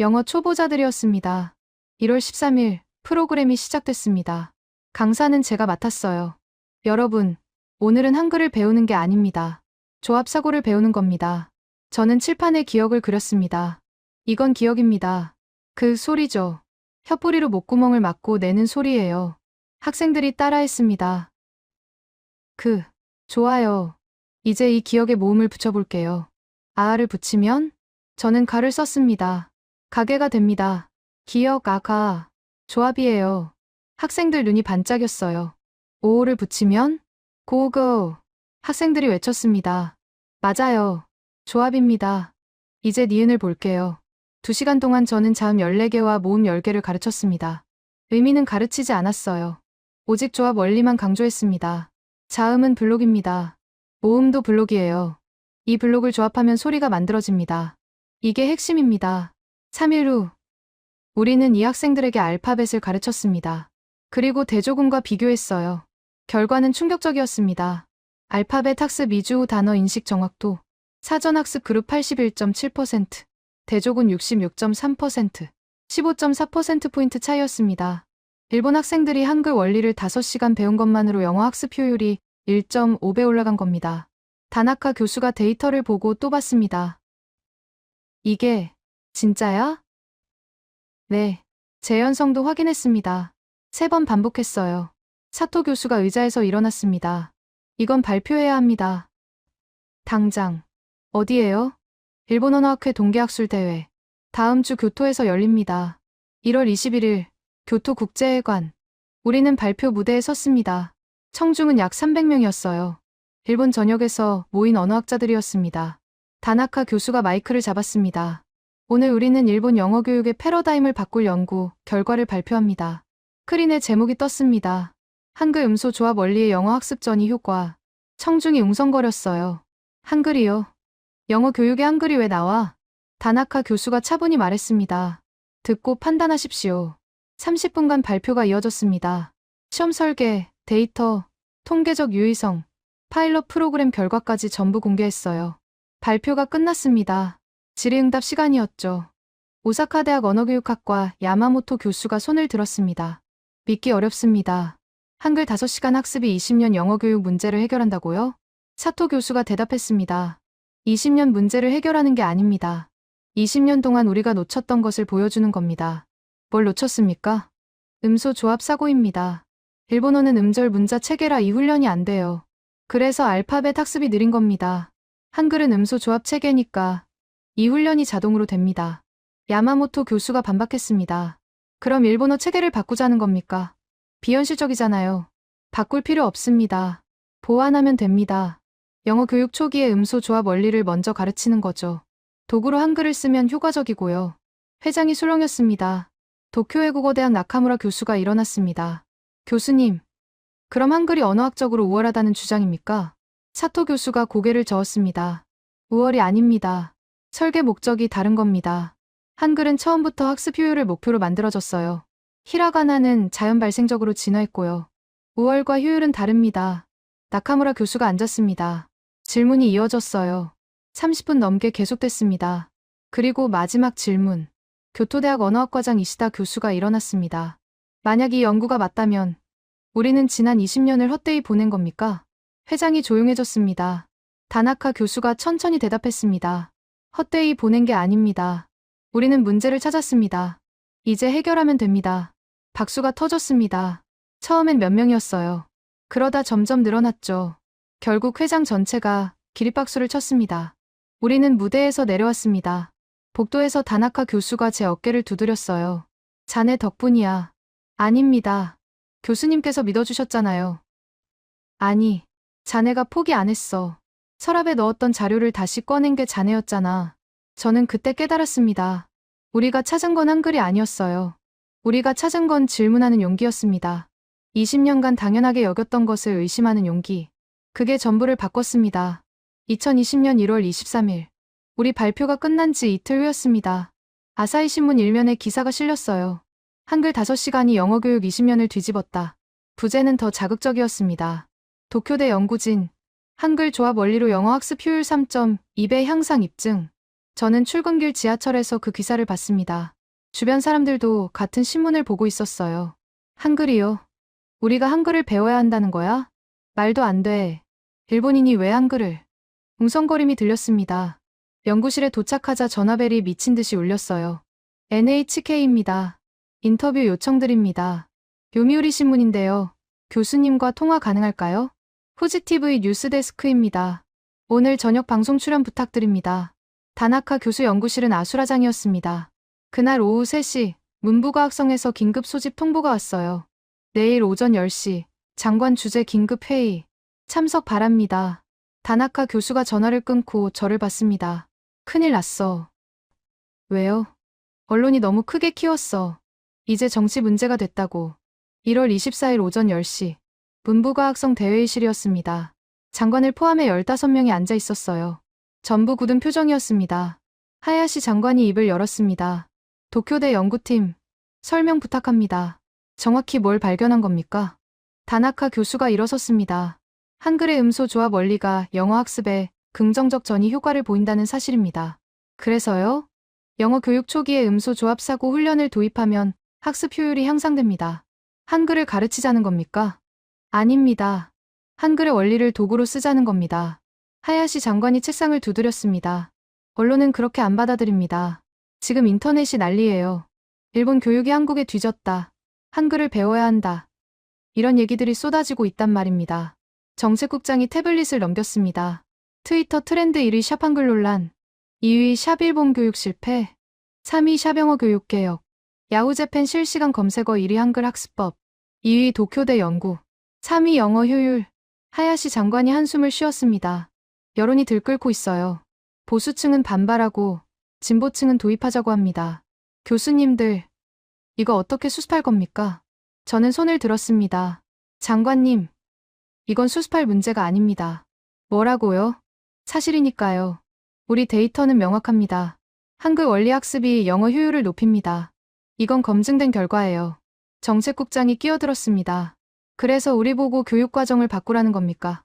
Speaker 2: 영어 초보자들이었습니다. 1월 13일 프로그램이 시작됐습니다. 강사는 제가 맡았어요. 여러분, 오늘은 한글을 배우는 게 아닙니다. 조합 사고를 배우는 겁니다. 저는 칠판에 기억을 그렸습니다. 이건 기억입니다. 그 소리죠. 혀뿌리로 목구멍을 막고 내는 소리예요. 학생들이 따라했습니다. 좋아요. 이제 이 기억에 모음을 붙여볼게요. 아를 붙이면? 저는 가를 썼습니다. 가게가 됩니다. 기억, 아가. 조합이에요. 학생들 눈이 반짝였어요. 5호를 붙이면 고고. 학생들이 외쳤습니다. 맞아요. 조합입니다. 이제 니은을 볼게요. 2시간 동안 저는 자음 14개와 모음 10개를 가르쳤습니다. 의미는 가르치지 않았어요. 오직 조합 원리만 강조했습니다. 자음은 블록입니다. 모음도 블록이에요. 이 블록을 조합하면 소리가 만들어집니다. 이게 핵심입니다. 3일 후, 우리는 이 학생들에게 알파벳을 가르쳤습니다. 그리고 대조군과 비교했어요. 결과는 충격적이었습니다. 알파벳 학습 2주 후 단어 인식 정확도, 사전 학습 그룹 81.7%, 대조군 66.3%, 15.4%포인트 차이였습니다. 일본 학생들이 한글 원리를 5시간 배운 것만으로 영어 학습 효율이 1.5배 올라간 겁니다. 다나카 교수가 데이터를 보고 또 봤습니다. 이게 진짜야? 네. 재현성도 확인했습니다. 3번 반복했어요. 사토 교수가 의자에서 일어났습니다. 이건 발표해야 합니다. 당장. 어디에요? 일본언어학회 동계학술대회. 다음 주 교토에서 열립니다. 1월 21일 교토국제회관. 우리는 발표 무대에 섰습니다. 청중은 약 300명이었어요. 일본 전역에서 모인 언어학자들이었습니다. 다나카 교수가 마이크를 잡았습니다. 오늘 우리는 일본 영어 교육의 패러다임을 바꿀 연구 결과를 발표합니다. 스크린에 제목이 떴습니다. 한글 음소 조합 원리의 영어 학습 전이 효과. 청중이 웅성거렸어요. 한글이요? 영어 교육에 한글이 왜 나와? 다나카 교수가 차분히 말했습니다. 듣고 판단하십시오. 30분간 발표가 이어졌습니다. 시험 설계, 데이터, 통계적 유의성, 파일럿 프로그램 결과까지 전부 공개했어요. 발표가 끝났습니다. 질의응답 시간이었죠. 오사카 대학 언어교육학과 야마모토 교수가 손을 들었습니다. 믿기 어렵습니다. 한글 5시간 학습이 20년 영어교육 문제를 해결한다고요? 사토 교수가 대답했습니다. 20년 문제를 해결하는 게 아닙니다. 20년 동안 우리가 놓쳤던 것을 보여주는 겁니다. 뭘 놓쳤습니까? 음소 조합 사고입니다. 일본어는 음절 문자 체계라 이 훈련이 안 돼요. 그래서 알파벳 학습이 느린 겁니다. 한글은 음소 조합 체계니까 이 훈련이 자동으로 됩니다. 야마모토 교수가 반박했습니다. 그럼 일본어 체계를 바꾸자는 겁니까? 비현실적이잖아요. 바꿀 필요 없습니다. 보완하면 됩니다. 영어 교육 초기에 음소 조합 원리를 먼저 가르치는 거죠. 도구로 한글을 쓰면 효과적이고요. 회장이 술렁였습니다. 도쿄외국어대학 나카무라 교수가 일어났습니다. 교수님, 그럼 한글이 언어학적으로 우월하다는 주장입니까? 사토 교수가 고개를 저었습니다. 우월이 아닙니다. 설계 목적이 다른 겁니다. 한글은 처음부터 학습 효율을 목표로 만들어졌어요. 히라가나는 자연 발생적으로 진화했고요. 우월과 효율은 다릅니다. 나카무라 교수가 앉았습니다. 질문이 이어졌어요. 30분 넘게 계속됐습니다. 그리고 마지막 질문. 교토대학 언어학과장 이시다 교수가 일어났습니다. 만약 이 연구가 맞다면 우리는 지난 20년을 헛되이 보낸 겁니까? 회장이 조용해졌습니다. 다나카 교수가 천천히 대답했습니다. 헛되이 보낸 게 아닙니다. 우리는 문제를 찾았습니다. 이제 해결하면 됩니다. 박수가 터졌습니다. 처음엔 몇 명이었어요. 그러다 점점 늘어났죠. 결국 회장 전체가 기립박수를 쳤습니다. 우리는 무대에서 내려왔습니다. 복도에서 다나카 교수가 제 어깨를 두드렸어요. 자네 덕분이야. 아닙니다. 교수님께서 믿어주셨잖아요. 아니, 자네가 포기 안 했어. 서랍에 넣었던 자료를 다시 꺼낸 게 자네였잖아. 저는 그때 깨달았습니다. 우리가 찾은 건 한글이 아니었어요. 우리가 찾은 건 질문하는 용기였습니다. 20년간 당연하게 여겼던 것을 의심하는 용기. 그게 전부를 바꿨습니다. 2020년 1월 23일. 우리 발표가 끝난 지 이틀 후였습니다. 아사히 신문 일면에 기사가 실렸어요. 한글 5시간이 영어 교육 20년을 뒤집었다. 부제는 더 자극적이었습니다. 도쿄대 연구진. 한글 조합 원리로 영어 학습 효율 3.2배 향상 입증. 저는 출근길 지하철에서 그 기사를 봤습니다. 주변 사람들도 같은 신문을 보고 있었어요. 한글이요? 우리가 한글을 배워야 한다는 거야? 말도 안 돼. 일본인이 왜 한글을? 웅성거림이 들렸습니다. 연구실에 도착하자 전화벨이 미친 듯이 울렸어요. NHK입니다. 인터뷰 요청드립니다. 요미우리 신문인데요. 교수님과 통화 가능할까요? 후지TV 뉴스데스크입니다. 오늘 저녁 방송 출연 부탁드립니다. 다나카 교수 연구실은 아수라장이었습니다. 그날 오후 3시 문부과학성에서 긴급 소집 통보가 왔어요. 내일 오전 10시 장관 주재 긴급 회의 참석 바랍니다. 다나카 교수가 전화를 끊고 저를 봤습니다. 큰일 났어. 왜요? 언론이 너무 크게 키웠어. 이제 정치 문제가 됐다고. 1월 24일 오전 10시 문부과학성 대회의실이었습니다. 장관을 포함해 15명이 앉아 있었어요. 전부 굳은 표정이었습니다. 하야시 장관이 입을 열었습니다. 도쿄대 연구팀, 설명 부탁합니다. 정확히 뭘 발견한 겁니까? 다나카 교수가 일어섰습니다. 한글의 음소 조합 원리가 영어 학습에 긍정적 전이 효과를 보인다는 사실입니다. 그래서요? 영어 교육 초기에 음소 조합 사고 훈련을 도입하면 학습 효율이 향상됩니다. 한글을 가르치자는 겁니까? 아닙니다. 한글의 원리를 도구로 쓰자는 겁니다. 하야시 장관이 책상을 두드렸습니다. 언론은 그렇게 안 받아들입니다. 지금 인터넷이 난리예요. 일본 교육이 한국에 뒤졌다. 한글을 배워야 한다. 이런 얘기들이 쏟아지고 있단 말입니다. 정책국장이 태블릿을 넘겼습니다. 트위터 트렌드 1위 샵 한글 논란, 2위 샵 일본 교육 실패, 3위 샵 영어 교육 개혁, 야후재팬 실시간 검색어 1위 한글 학습법, 2위 도쿄대 연구, 3위 영어 효율. 하야시 장관이 한숨을 쉬었습니다. 여론이 들끓고 있어요. 보수층은 반발하고 진보층은 도입하자고 합니다. 교수님들, 이거 어떻게 수습할 겁니까? 저는 손을 들었습니다. 장관님, 이건 수습할 문제가 아닙니다. 뭐라고요? 사실이니까요. 우리 데이터는 명확합니다. 한글 원리 학습이 영어 효율을 높입니다. 이건 검증된 결과예요. 정책국장이 끼어들었습니다. 그래서 우리 보고 교육과정을 바꾸라는 겁니까?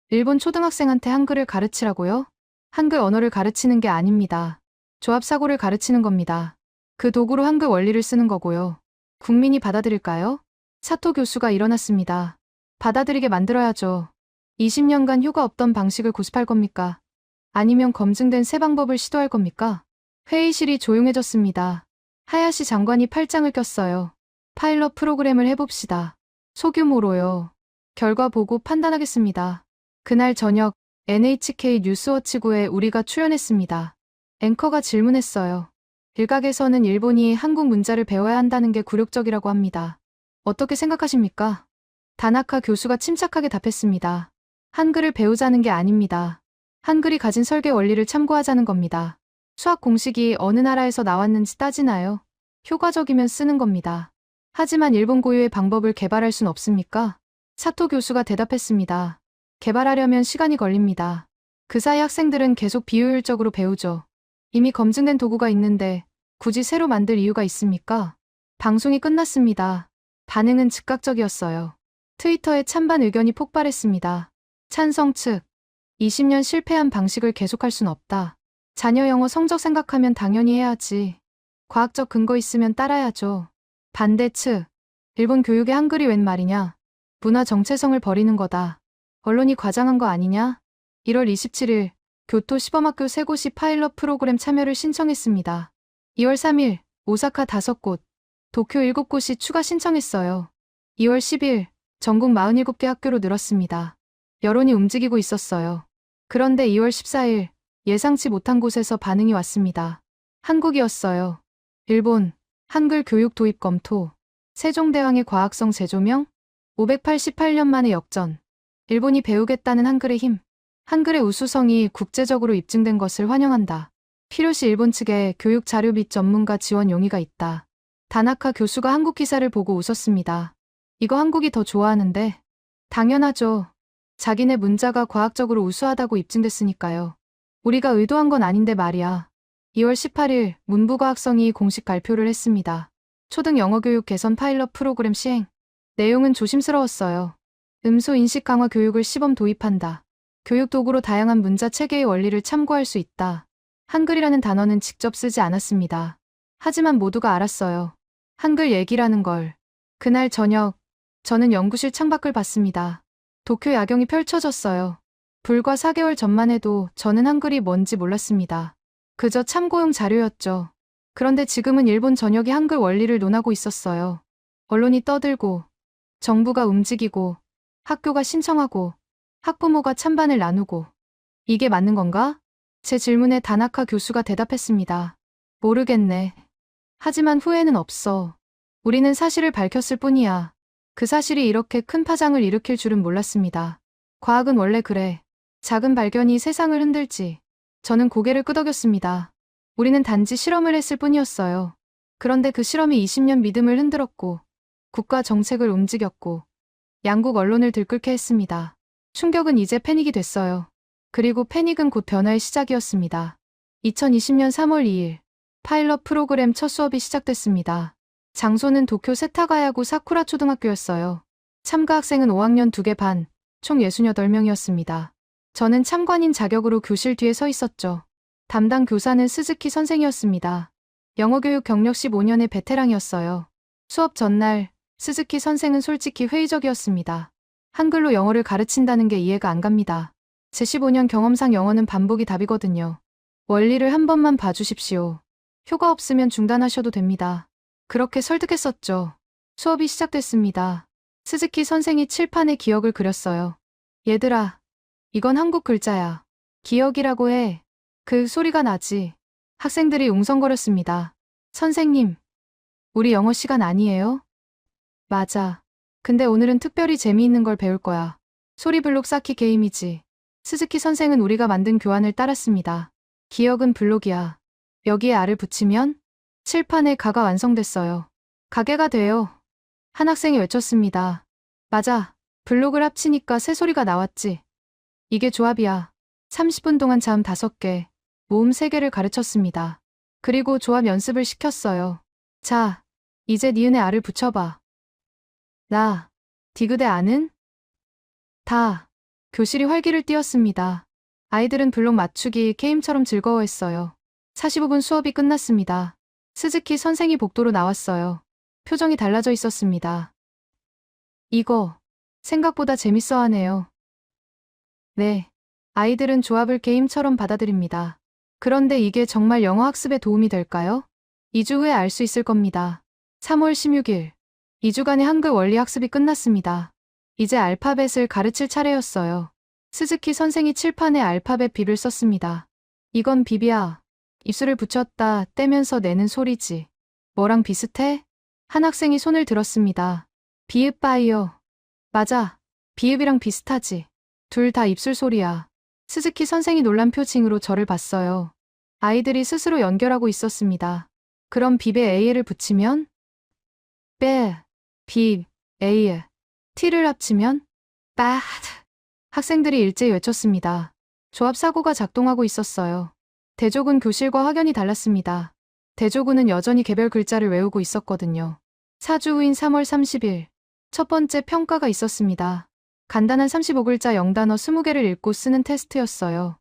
Speaker 2: 일본 초등학생한테 한글을 가르치라고요? 한글 언어를 가르치는 게 아닙니다. 조합사고를 가르치는 겁니다. 그 도구로 한글 원리를 쓰는 거고요. 국민이 받아들일까요? 사토 교수가 일어났습니다. 받아들이게 만들어야죠. 20년간 효과 없던 방식을 고집할 겁니까? 아니면 검증된 새 방법을 시도할 겁니까? 회의실이 조용해졌습니다. 하야시 장관이 팔짱을 꼈어요. 파일럿 프로그램을 해봅시다. 소규모로요. 결과 보고 판단하겠습니다. 그날 저녁 NHK 뉴스워치구에 우리가 출연했습니다. 앵커가 질문했어요. 일각에서는 일본이 한국 문자를 배워야 한다는 게 굴욕적이라고 합니다. 어떻게 생각하십니까? 다나카 교수가 침착하게 답했습니다. 한글을 배우자는 게 아닙니다. 한글이 가진 설계 원리를 참고하자는 겁니다. 수학 공식이 어느 나라에서 나왔는지 따지나요? 효과적이면 쓰는 겁니다. 하지만 일본 고유의 방법을 개발할 순 없습니까? 사토 교수가 대답했습니다. 개발하려면 시간이 걸립니다. 그 사이 학생들은 계속 비효율적으로 배우죠. 이미 검증된 도구가 있는데 굳이 새로 만들 이유가 있습니까? 방송이 끝났습니다. 반응은 즉각적이었어요. 트위터에 찬반 의견이 폭발했습니다. 찬성 측, 20년 실패한 방식을 계속할 순 없다. 자녀 영어 성적 생각하면 당연히 해야지. 과학적 근거 있으면 따라야죠. 반대 측, 일본 교육의 한글이 웬 말이냐. 문화 정체성을 버리는 거다. 언론이 과장한 거 아니냐? 1월 27일 교토 시범학교 3곳이 파일럿 프로그램 참여를 신청했습니다. 2월 3일 오사카 5곳, 도쿄 7곳이 추가 신청했어요. 2월 10일 전국 47개 학교로 늘었습니다. 여론이 움직이고 있었어요. 그런데 2월 14일 예상치 못한 곳에서 반응이 왔습니다. 한국이었어요. 일본, 한글 교육 도입 검토, 세종대왕의 과학성 재조명, 588년 만의 역전. 일본이 배우겠다는 한글의 힘, 한글의 우수성이 국제적으로 입증된 것을 환영한다. 필요시 일본 측에 교육 자료 및 전문가 지원 용의가 있다. 다나카 교수가 한국 기사를 보고 웃었습니다. 이거 한국이 더 좋아하는데? 당연하죠. 자기네 문자가 과학적으로 우수하다고 입증됐으니까요. 우리가 의도한 건 아닌데 말이야. 2월 18일 문부과학성이 공식 발표를 했습니다. 초등 영어교육 개선 파일럿 프로그램 시행. 내용은 조심스러웠어요. 음소 인식 강화 교육을 시범 도입한다. 교육 도구로 다양한 문자 체계의 원리를 참고할 수 있다. 한글이라는 단어는 직접 쓰지 않았습니다. 하지만 모두가 알았어요. 한글 얘기라는 걸. 그날 저녁, 저는 연구실 창밖을 봤습니다. 도쿄 야경이 펼쳐졌어요. 불과 4개월 전만 해도 저는 한글이 뭔지 몰랐습니다. 그저 참고용 자료였죠. 그런데 지금은 일본 전역이 한글 원리를 논하고 있었어요. 언론이 떠들고, 정부가 움직이고, 학교가 신청하고, 학부모가 찬반을 나누고. 이게 맞는 건가? 제 질문에 다나카 교수가 대답했습니다. 모르겠네. 하지만 후회는 없어. 우리는 사실을 밝혔을 뿐이야. 그 사실이 이렇게 큰 파장을 일으킬 줄은 몰랐습니다. 과학은 원래 그래. 작은 발견이 세상을 흔들지. 저는 고개를 끄덕였습니다. 우리는 단지 실험을 했을 뿐이었어요. 그런데 그 실험이 20년 믿음을 흔들었고, 국가 정책을 움직였고, 양국 언론을 들끓게 했습니다. 충격은 이제 패닉이 됐어요. 그리고 패닉은 곧 변화의 시작이었습니다. 2020년 3월 2일, 파일럿 프로그램 첫 수업이 시작됐습니다. 장소는 도쿄 세타가야구 사쿠라 초등학교였어요. 참가 학생은 5학년 2개 반, 총 68명이었습니다. 저는 참관인 자격으로 교실 뒤에 서 있었죠. 담당 교사는 스즈키 선생이었습니다. 영어교육 경력 15년의 베테랑이었어요. 수업 전날, 스즈키 선생은 솔직히 회의적이었습니다. 한글로 영어를 가르친다는 게 이해가 안 갑니다. 제 15년 경험상 영어는 반복이 답이거든요. 원리를 한 번만 봐주십시오. 효과 없으면 중단하셔도 됩니다. 그렇게 설득했었죠. 수업이 시작됐습니다. 스즈키 선생이 칠판에 기억을 그렸어요. 얘들아, 이건 한국 글자야. 기억이라고 해. 그 소리가 나지. 학생들이 웅성거렸습니다. 선생님, 우리 영어 시간 아니에요? 맞아. 근데 오늘은 특별히 재미있는 걸 배울 거야. 소리블록 쌓기 게임이지. 스즈키 선생은 우리가 만든 교환을 따랐습니다. 기억은 블록이야. 여기에 알을 붙이면 칠판에 가가 완성됐어요. 가게가 돼요. 한 학생이 외쳤습니다. 맞아. 블록을 합치니까 새소리가 나왔지. 이게 조합이야. 30분 동안 자음 5개, 모음 3개를 가르쳤습니다. 그리고 조합 연습을 시켰어요. 자, 이제 니은에 알을 붙여봐. 나, 디귿의 아는? 다. 교실이 활기를 띠었습니다. 아이들은 블록 맞추기 게임처럼 즐거워했어요. 45분 수업이 끝났습니다. 스즈키 선생이 복도로 나왔어요. 표정이 달라져 있었습니다. 이거, 생각보다 재밌어 하네요. 네. 아이들은 조합을 게임처럼 받아들입니다. 그런데 이게 정말 영어 학습에 도움이 될까요? 2주 후에 알 수 있을 겁니다. 3월 16일. 2주간의 한글 원리 학습이 끝났습니다. 이제 알파벳을 가르칠 차례였어요. 스즈키 선생이 칠판에 알파벳 빕을 썼습니다. 이건 빕이야. 입술을 붙였다 떼면서 내는 소리지. 뭐랑 비슷해? 한 학생이 손을 들었습니다. 비읍 바이어. 맞아. 비읍이랑 비슷하지. 둘 다 입술 소리야. 스즈키 선생이 놀란 표情으로 저를 봤어요. 아이들이 스스로 연결하고 있었습니다. 그럼 빕에 A를 붙이면? 빼, 빕, A, T를 합치면? 빠. 학생들이 일제히 외쳤습니다. 조합 사고가 작동하고 있었어요. 대조군 교실과 확연히 달랐습니다. 대조군은 여전히 개별 글자를 외우고 있었거든요. 4주 후인 3월 30일, 첫 번째 평가가 있었습니다. 간단한 35글자 영단어 20개를 읽고 쓰는 테스트였어요.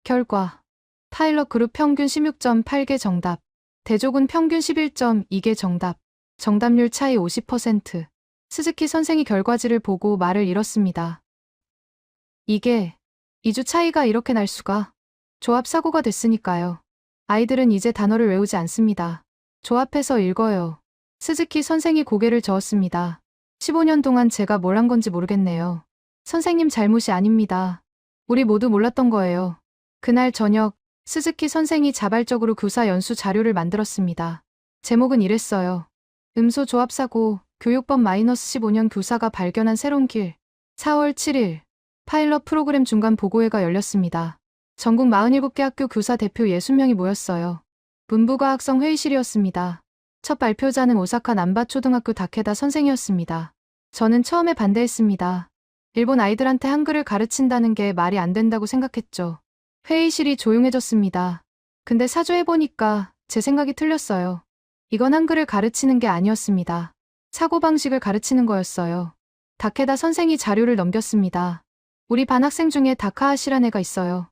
Speaker 2: 결과, 파일럿 그룹 평균 16.8개 정답, 대조군 평균 11.2개 정답, 정답률 차이 50%. 스즈키 선생이 결과지를 보고 말을 잃었습니다. 이게 2주 차이가 이렇게 날 수가. 조합 사고가 됐으니까요. 아이들은 이제 단어를 외우지 않습니다. 조합해서 읽어요. 스즈키 선생이 고개를 저었습니다. 15년 동안 제가 뭘 한 건지 모르겠네요. 선생님 잘못이 아닙니다. 우리 모두 몰랐던 거예요. 그날 저녁, 스즈키 선생이 자발적으로 교사 연수 자료를 만들었습니다. 제목은 이랬어요. 음소 조합 사고, 교육법 -15년 교사가 발견한 새로운 길. 4월 7일, 파일럿 프로그램 중간 보고회가 열렸습니다. 전국 47개 학교 교사 대표 60명이 모였어요. 문부과학성 회의실이었습니다. 첫 발표자는 오사카 남바초등학교 다케다 선생이었습니다. 저는 처음에 반대했습니다. 일본 아이들한테 한글을 가르친다는 게 말이 안 된다고 생각했죠. 회의실이 조용해졌습니다. 근데 사조해보니까 제 생각이 틀렸어요. 이건 한글을 가르치는 게 아니었습니다. 사고방식을 가르치는 거였어요. 다케다 선생이 자료를 넘겼습니다. 우리 반 학생 중에 다카하시란 애가 있어요.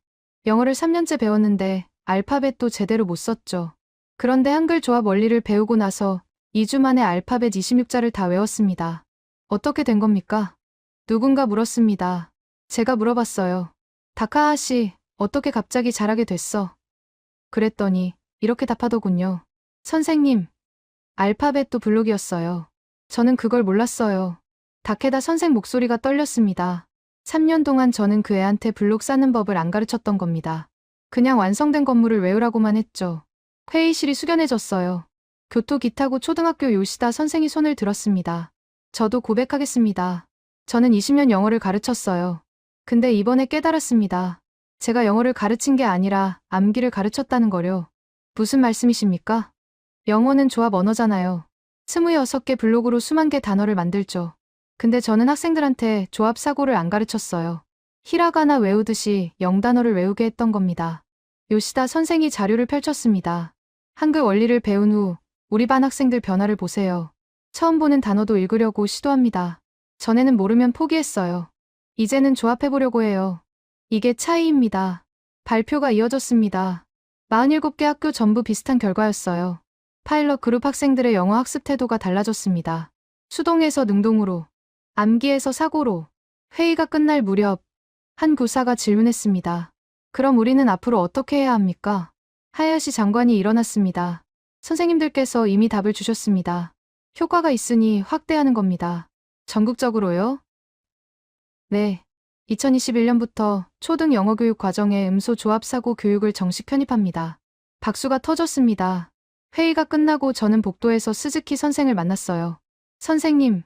Speaker 2: 영어를 3년째 배웠는데 알파벳도 제대로 못 썼죠. 그런데 한글 조합 원리를 배우고 나서 2주 만에 알파벳 26자를 다 외웠습니다. 어떻게 된 겁니까? 누군가 물었습니다. 제가 물어봤어요. 다카하시, 어떻게 갑자기 잘하게 됐어? 그랬더니 이렇게 답하더군요. 선생님, 알파벳도 블록이었어요. 저는 그걸 몰랐어요. 다케다 선생 목소리가 떨렸습니다. 3년 동안 저는 그 애한테 블록 쌓는 법을 안 가르쳤던 겁니다. 그냥 완성된 건물을 외우라고만 했죠. 회의실이 숙연해졌어요. 교토 기타고 초등학교 요시다 선생이 손을 들었습니다. 저도 고백하겠습니다. 저는 20년 영어를 가르쳤어요. 근데 이번에 깨달았습니다. 제가 영어를 가르친 게 아니라 암기를 가르쳤다는 거요. 무슨 말씀이십니까? 영어는 조합 언어잖아요. 26개 블록으로 수만 개 단어를 만들죠. 근데 저는 학생들한테 조합 사고를 안 가르쳤어요. 히라가나 외우듯이 영단어를 외우게 했던 겁니다. 요시다 선생이 자료를 펼쳤습니다. 한글 원리를 배운 후 우리 반 학생들 변화를 보세요. 처음 보는 단어도 읽으려고 시도합니다. 전에는 모르면 포기했어요. 이제는 조합해보려고 해요. 이게 차이입니다. 발표가 이어졌습니다. 47개 학교 전부 비슷한 결과였어요. 파일럿 그룹 학생들의 영어 학습 태도가 달라졌습니다. 수동에서 능동으로, 암기에서 사고로. 회의가 끝날 무렵 한 교사가 질문했습니다. 그럼 우리는 앞으로 어떻게 해야 합니까? 하야시 장관이 일어났습니다. 선생님들께서 이미 답을 주셨습니다. 효과가 있으니 확대하는 겁니다. 전국적으로요? 네. 2021년부터 초등 영어 교육 과정에 음소 조합 사고 교육을 정식 편입합니다. 박수가 터졌습니다. 회의가 끝나고 저는 복도에서 스즈키 선생을 만났어요. 선생님,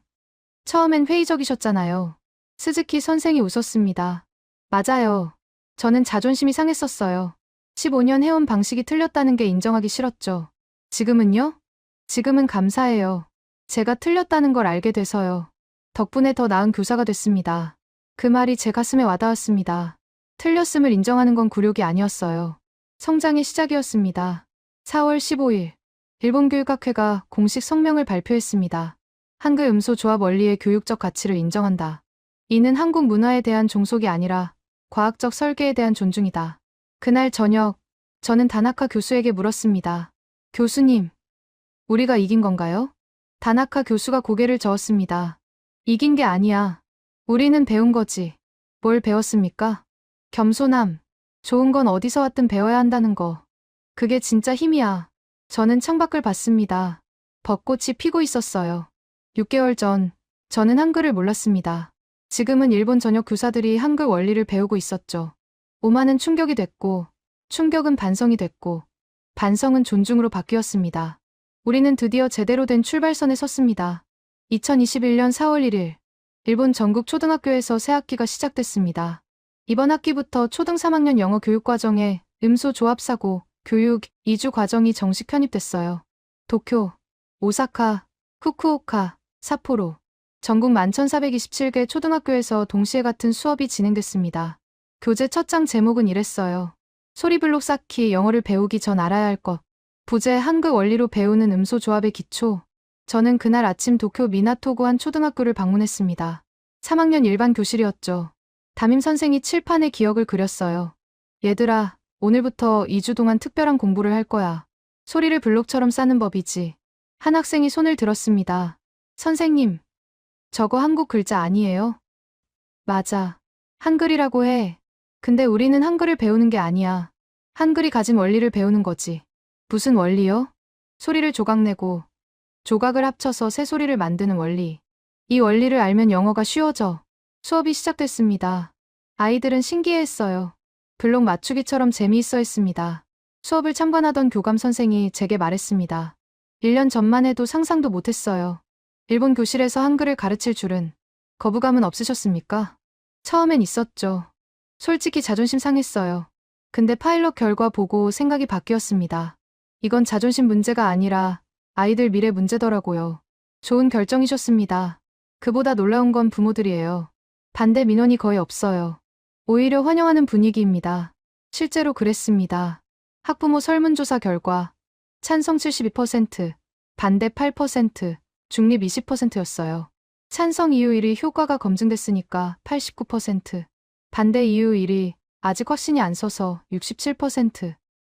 Speaker 2: 처음엔 회의적이셨잖아요. 스즈키 선생이 웃었습니다. 맞아요. 저는 자존심이 상했었어요. 15년 해온 방식이 틀렸다는 게 인정하기 싫었죠. 지금은요? 지금은 감사해요. 제가 틀렸다는 걸 알게 돼서요. 덕분에 더 나은 교사가 됐습니다. 그 말이 제 가슴에 와닿았습니다. 틀렸음을 인정하는 건 굴욕이 아니었어요. 성장의 시작이었습니다. 4월 15일, 일본교육학회가 공식 성명을 발표했습니다. 한글 음소 조합 원리의 교육적 가치를 인정한다. 이는 한국 문화에 대한 종속이 아니라 과학적 설계에 대한 존중이다. 그날 저녁, 저는 다나카 교수에게 물었습니다. 교수님, 우리가 이긴 건가요? 다나카 교수가 고개를 저었습니다. 이긴 게 아니야. 우리는 배운 거지. 뭘 배웠습니까? 겸손함. 좋은 건 어디서 왔든 배워야 한다는 거. 그게 진짜 힘이야. 저는 창밖을 봤습니다. 벚꽃이 피고 있었어요. 6개월 전, 저는 한글을 몰랐습니다. 지금은 일본 전역 교사들이 한글 원리를 배우고 있었죠. 오만은 충격이 됐고, 충격은 반성이 됐고, 반성은 존중으로 바뀌었습니다. 우리는 드디어 제대로 된 출발선에 섰습니다. 2021년 4월 1일, 일본 전국 초등학교에서 새 학기가 시작됐습니다. 이번 학기부터 초등 3학년 영어 교육과정에 음소 조합사고, 교육, 2주 과정이 정식 편입됐어요. 도쿄, 오사카, 후쿠오카, 삿포로, 전국 11,427개 초등학교에서 동시에 같은 수업이 진행됐습니다. 교재 첫 장 제목은 이랬어요. 소리블록 쌓기 영어를 배우기 전 알아야 할 것. 부제 한글 원리로 배우는 음소 조합의 기초. 저는 그날 아침 도쿄 미나토구 한 초등학교를 방문했습니다. 3학년 일반 교실이었죠. 담임 선생이 칠판에 기억을 그렸어요. 얘들아, 오늘부터 2주 동안 특별한 공부를 할 거야. 소리를 블록처럼 쌓는 법이지. 한 학생이 손을 들었습니다. 선생님, 저거 한국 글자 아니에요? 맞아. 한글이라고 해. 근데 우리는 한글을 배우는 게 아니야. 한글이 가진 원리를 배우는 거지. 무슨 원리요? 소리를 조각내고 조각을 합쳐서 새 소리를 만드는 원리. 이 원리를 알면 영어가 쉬워져. 수업이 시작됐습니다. 아이들은 신기해했어요. 블록 맞추기처럼 재미있어 했습니다. 수업을 참관하던 교감 선생이 제게 말했습니다. 1년 전만 해도 상상도 못했어요. 일본 교실에서 한글을 가르칠 줄은. 거부감은 없으셨습니까? 처음엔 있었죠. 솔직히 자존심 상했어요. 근데 파일럿 결과 보고 생각이 바뀌었습니다. 이건 자존심 문제가 아니라 아이들 미래 문제더라고요. 좋은 결정이셨습니다. 그보다 놀라운 건 부모들이에요. 반대 민원이 거의 없어요. 오히려 환영하는 분위기입니다. 실제로 그랬습니다. 학부모 설문조사 결과 찬성 72%, 반대 8%, 중립 20%였어요. 찬성 이유 1위 효과가 검증됐으니까 89%, 반대 이유 1위 아직 확신이 안 서서 67%.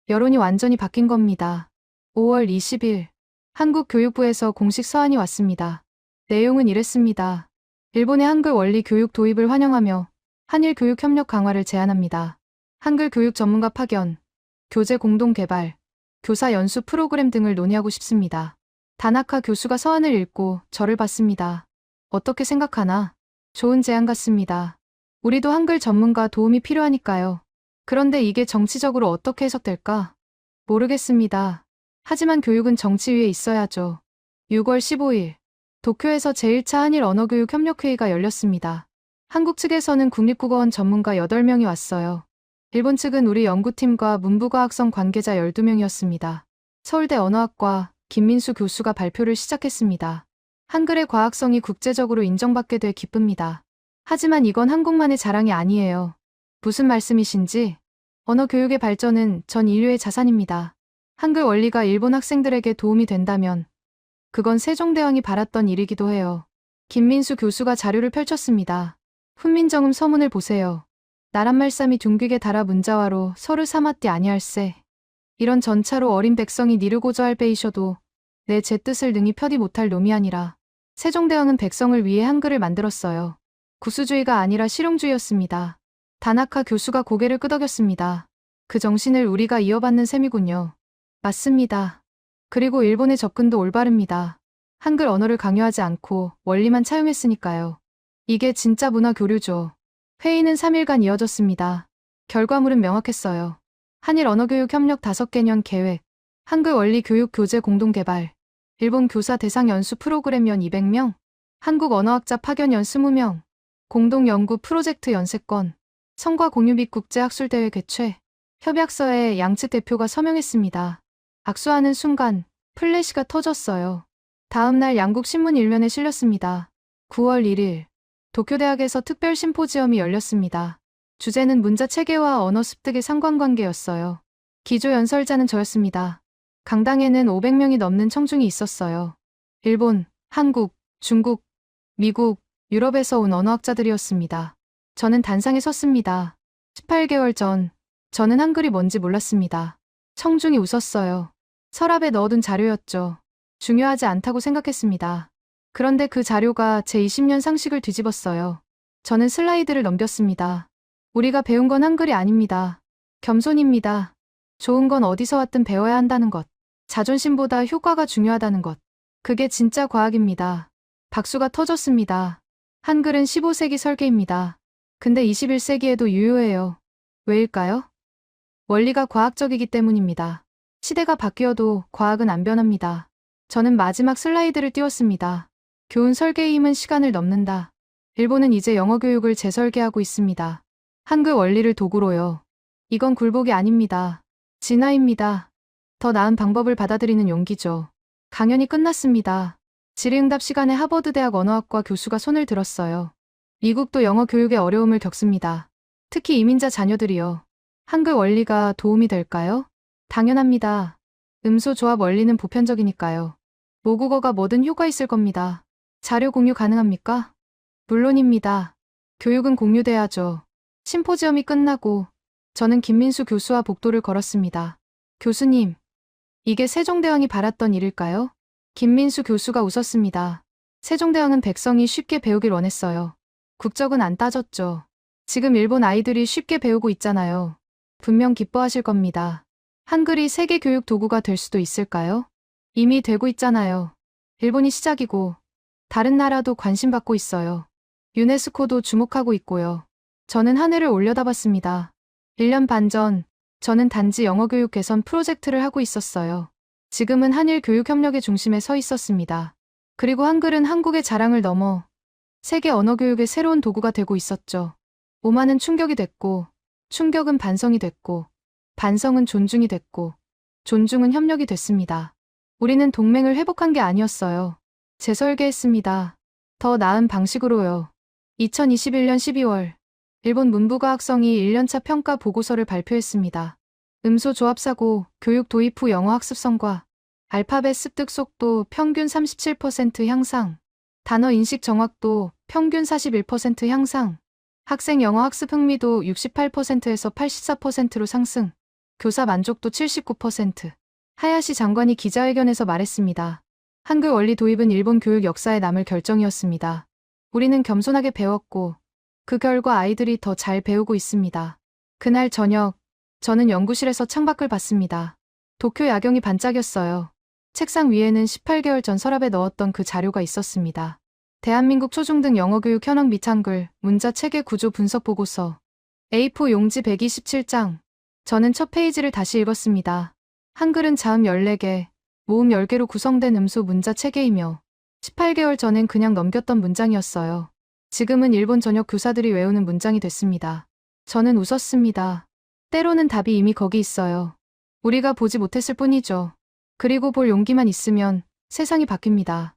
Speaker 2: 여론이 완전히 바뀐 겁니다. 5월 20일 한국교육부에서 공식 서한이 왔습니다. 내용은 이랬습니다. 일본의 한글 원리 교육 도입을 환영하며 한일 교육 협력 강화를 제안합니다. 한글 교육 전문가 파견, 교재 공동 개발, 교사 연수 프로그램 등을 논의하고 싶습니다. 다나카 교수가 서한을 읽고 저를 봤습니다. 어떻게 생각하나? 좋은 제안 같습니다. 우리도 한글 전문가 도움이 필요하니까요. 그런데 이게 정치적으로 어떻게 해석될까? 모르겠습니다. 하지만 교육은 정치 위에 있어야죠. 6월 15일, 도쿄에서 제1차 한일 언어교육 협력회의가 열렸습니다. 한국 측에서는 국립국어원 전문가 8명이 왔어요. 일본 측은 우리 연구팀과 문부과학성 관계자 12명이었습니다. 서울대 언어학과 김민수 교수가 발표를 시작했습니다. 한글의 과학성이 국제적으로 인정받게 돼 기쁩니다. 하지만 이건 한국만의 자랑이 아니에요. 무슨 말씀이신지? 언어 교육의 발전은 전 인류의 자산입니다. 한글 원리가 일본 학생들에게 도움이 된다면 그건 세종대왕이 바랐던 일이기도 해요. 김민수 교수가 자료를 펼쳤습니다. 훈민정음 서문을 보세요. 나란말싸미 둥귀게 달아 문자화로 서를 삼았디 아니할세. 이런 전차로 어린 백성이 니르고저 할 베이셔도 내 제 뜻을 능히 펴디 못할 놈이 아니라. 세종대왕은 백성을 위해 한글을 만들었어요. 구수주의가 아니라 실용주의였습니다. 다나카 교수가 고개를 끄덕였습니다. 그 정신을 우리가 이어받는 셈이군요. 맞습니다. 그리고 일본의 접근도 올바릅니다. 한글 언어를 강요하지 않고 원리만 차용했으니까요. 이게 진짜 문화 교류죠. 회의는 3일간 이어졌습니다. 결과물은 명확했어요. 한일 언어교육 협력 5개년 계획, 한글 원리 교육 교재 공동 개발, 일본 교사 대상 연수 프로그램 연 200명, 한국 언어학자 파견 연 20명, 공동 연구 프로젝트 연세권, 성과 공유 및 국제학술대회 개최, 협약서에 양측 대표가 서명했습니다. 악수하는 순간 플래시가 터졌어요. 다음 날 양국 신문 1면에 실렸습니다. 9월 1일, 도쿄대학에서 특별 심포지엄이 열렸습니다. 주제는 문자 체계와 언어 습득의 상관관계였어요. 기조 연설자는 저였습니다. 강당에는 500명이 넘는 청중이 있었어요. 일본, 한국, 중국, 미국, 유럽에서 온 언어학자들이었습니다. 저는 단상에 섰습니다. 18개월 전, 저는 한글이 뭔지 몰랐습니다. 청중이 웃었어요. 서랍에 넣어둔 자료였죠. 중요하지 않다고 생각했습니다. 그런데 그 자료가 제 20년 상식을 뒤집었어요. 저는 슬라이드를 넘겼습니다. 우리가 배운 건 한글이 아닙니다. 겸손입니다. 좋은 건 어디서 왔든 배워야 한다는 것. 자존심보다 효과가 중요하다는 것. 그게 진짜 과학입니다. 박수가 터졌습니다. 한글은 15세기 설계입니다. 근데 21세기에도 유효해요. 왜일까요? 원리가 과학적이기 때문입니다. 시대가 바뀌어도 과학은 안 변합니다. 저는 마지막 슬라이드를 띄웠습니다. 교훈 설계의 힘은 시간을 넘는다. 일본은 이제 영어 교육을 재설계하고 있습니다. 한글 원리를 도구로요. 이건 굴복이 아닙니다. 진화입니다. 더 나은 방법을 받아들이는 용기죠. 강연이 끝났습니다. 질의응답 시간에 하버드 대학 언어학과 교수가 손을 들었어요. 미국도 영어 교육에 어려움을 겪습니다. 특히 이민자 자녀들이요. 한글 원리가 도움이 될까요? 당연합니다. 음소 조합 원리는 보편적이니까요. 모국어가 뭐든 효과 있을 겁니다. 자료 공유 가능합니까? 물론입니다. 교육은 공유돼야죠. 심포지엄이 끝나고 저는 김민수 교수와 복도를 걸었습니다. 교수님, 이게 세종대왕이 바랐던 일일까요? 김민수 교수가 웃었습니다. 세종대왕은 백성이 쉽게 배우길 원했어요. 국적은 안 따졌죠. 지금 일본 아이들이 쉽게 배우고 있잖아요. 분명 기뻐하실 겁니다. 한글이 세계 교육 도구가 될 수도 있을까요? 이미 되고 있잖아요. 일본이 시작이고 다른 나라도 관심 받고 있어요. 유네스코도 주목하고 있고요. 저는 하늘을 올려다봤습니다. 1년 반 전, 저는 단지 영어 교육 개선 프로젝트를 하고 있었어요. 지금은 한일 교육 협력의 중심에 서 있었습니다. 그리고 한글은 한국의 자랑을 넘어 세계 언어 교육의 새로운 도구가 되고 있었죠. 오만은 충격이 됐고, 충격은 반성이 됐고, 반성은 존중이 됐고, 존중은 협력이 됐습니다. 우리는 동맹을 회복한 게 아니었어요. 재설계했습니다. 더 나은 방식으로요. 2021년 12월, 일본 문부과학성이 1년차 평가 보고서를 발표했습니다. 음소 조합사고, 교육 도입 후 영어 학습성과 알파벳 습득 속도 평균 37% 향상, 단어 인식 정확도 평균 41% 향상, 학생 영어 학습 흥미도 68%에서 84%로 상승, 교사 만족도 79%. 하야시 장관이 기자회견에서 말했습니다. 한글 원리 도입은 일본 교육 역사에 남을 결정이었습니다. 우리는 겸손하게 배웠고 그 결과 아이들이 더 잘 배우고 있습니다. 그날 저녁, 저는 연구실에서 창밖을 봤습니다. 도쿄 야경이 반짝였어요. 책상 위에는 18개월 전 서랍에 넣었던 그 자료가 있었습니다. 대한민국 초중등 영어교육 현황 및 한글, 문자 체계 구조 분석 보고서. A4 용지 127장. 저는 첫 페이지를 다시 읽었습니다. 한글은 자음 14개, 모음 10개로 구성된 음소 문자 체계이며 18개월 전엔 그냥 넘겼던 문장이었어요. 지금은 일본 전역 교사들이 외우는 문장이 됐습니다. 저는 웃었습니다. 때로는 답이 이미 거기 있어요. 우리가 보지 못했을 뿐이죠. 그리고 볼 용기만 있으면 세상이 바뀝니다.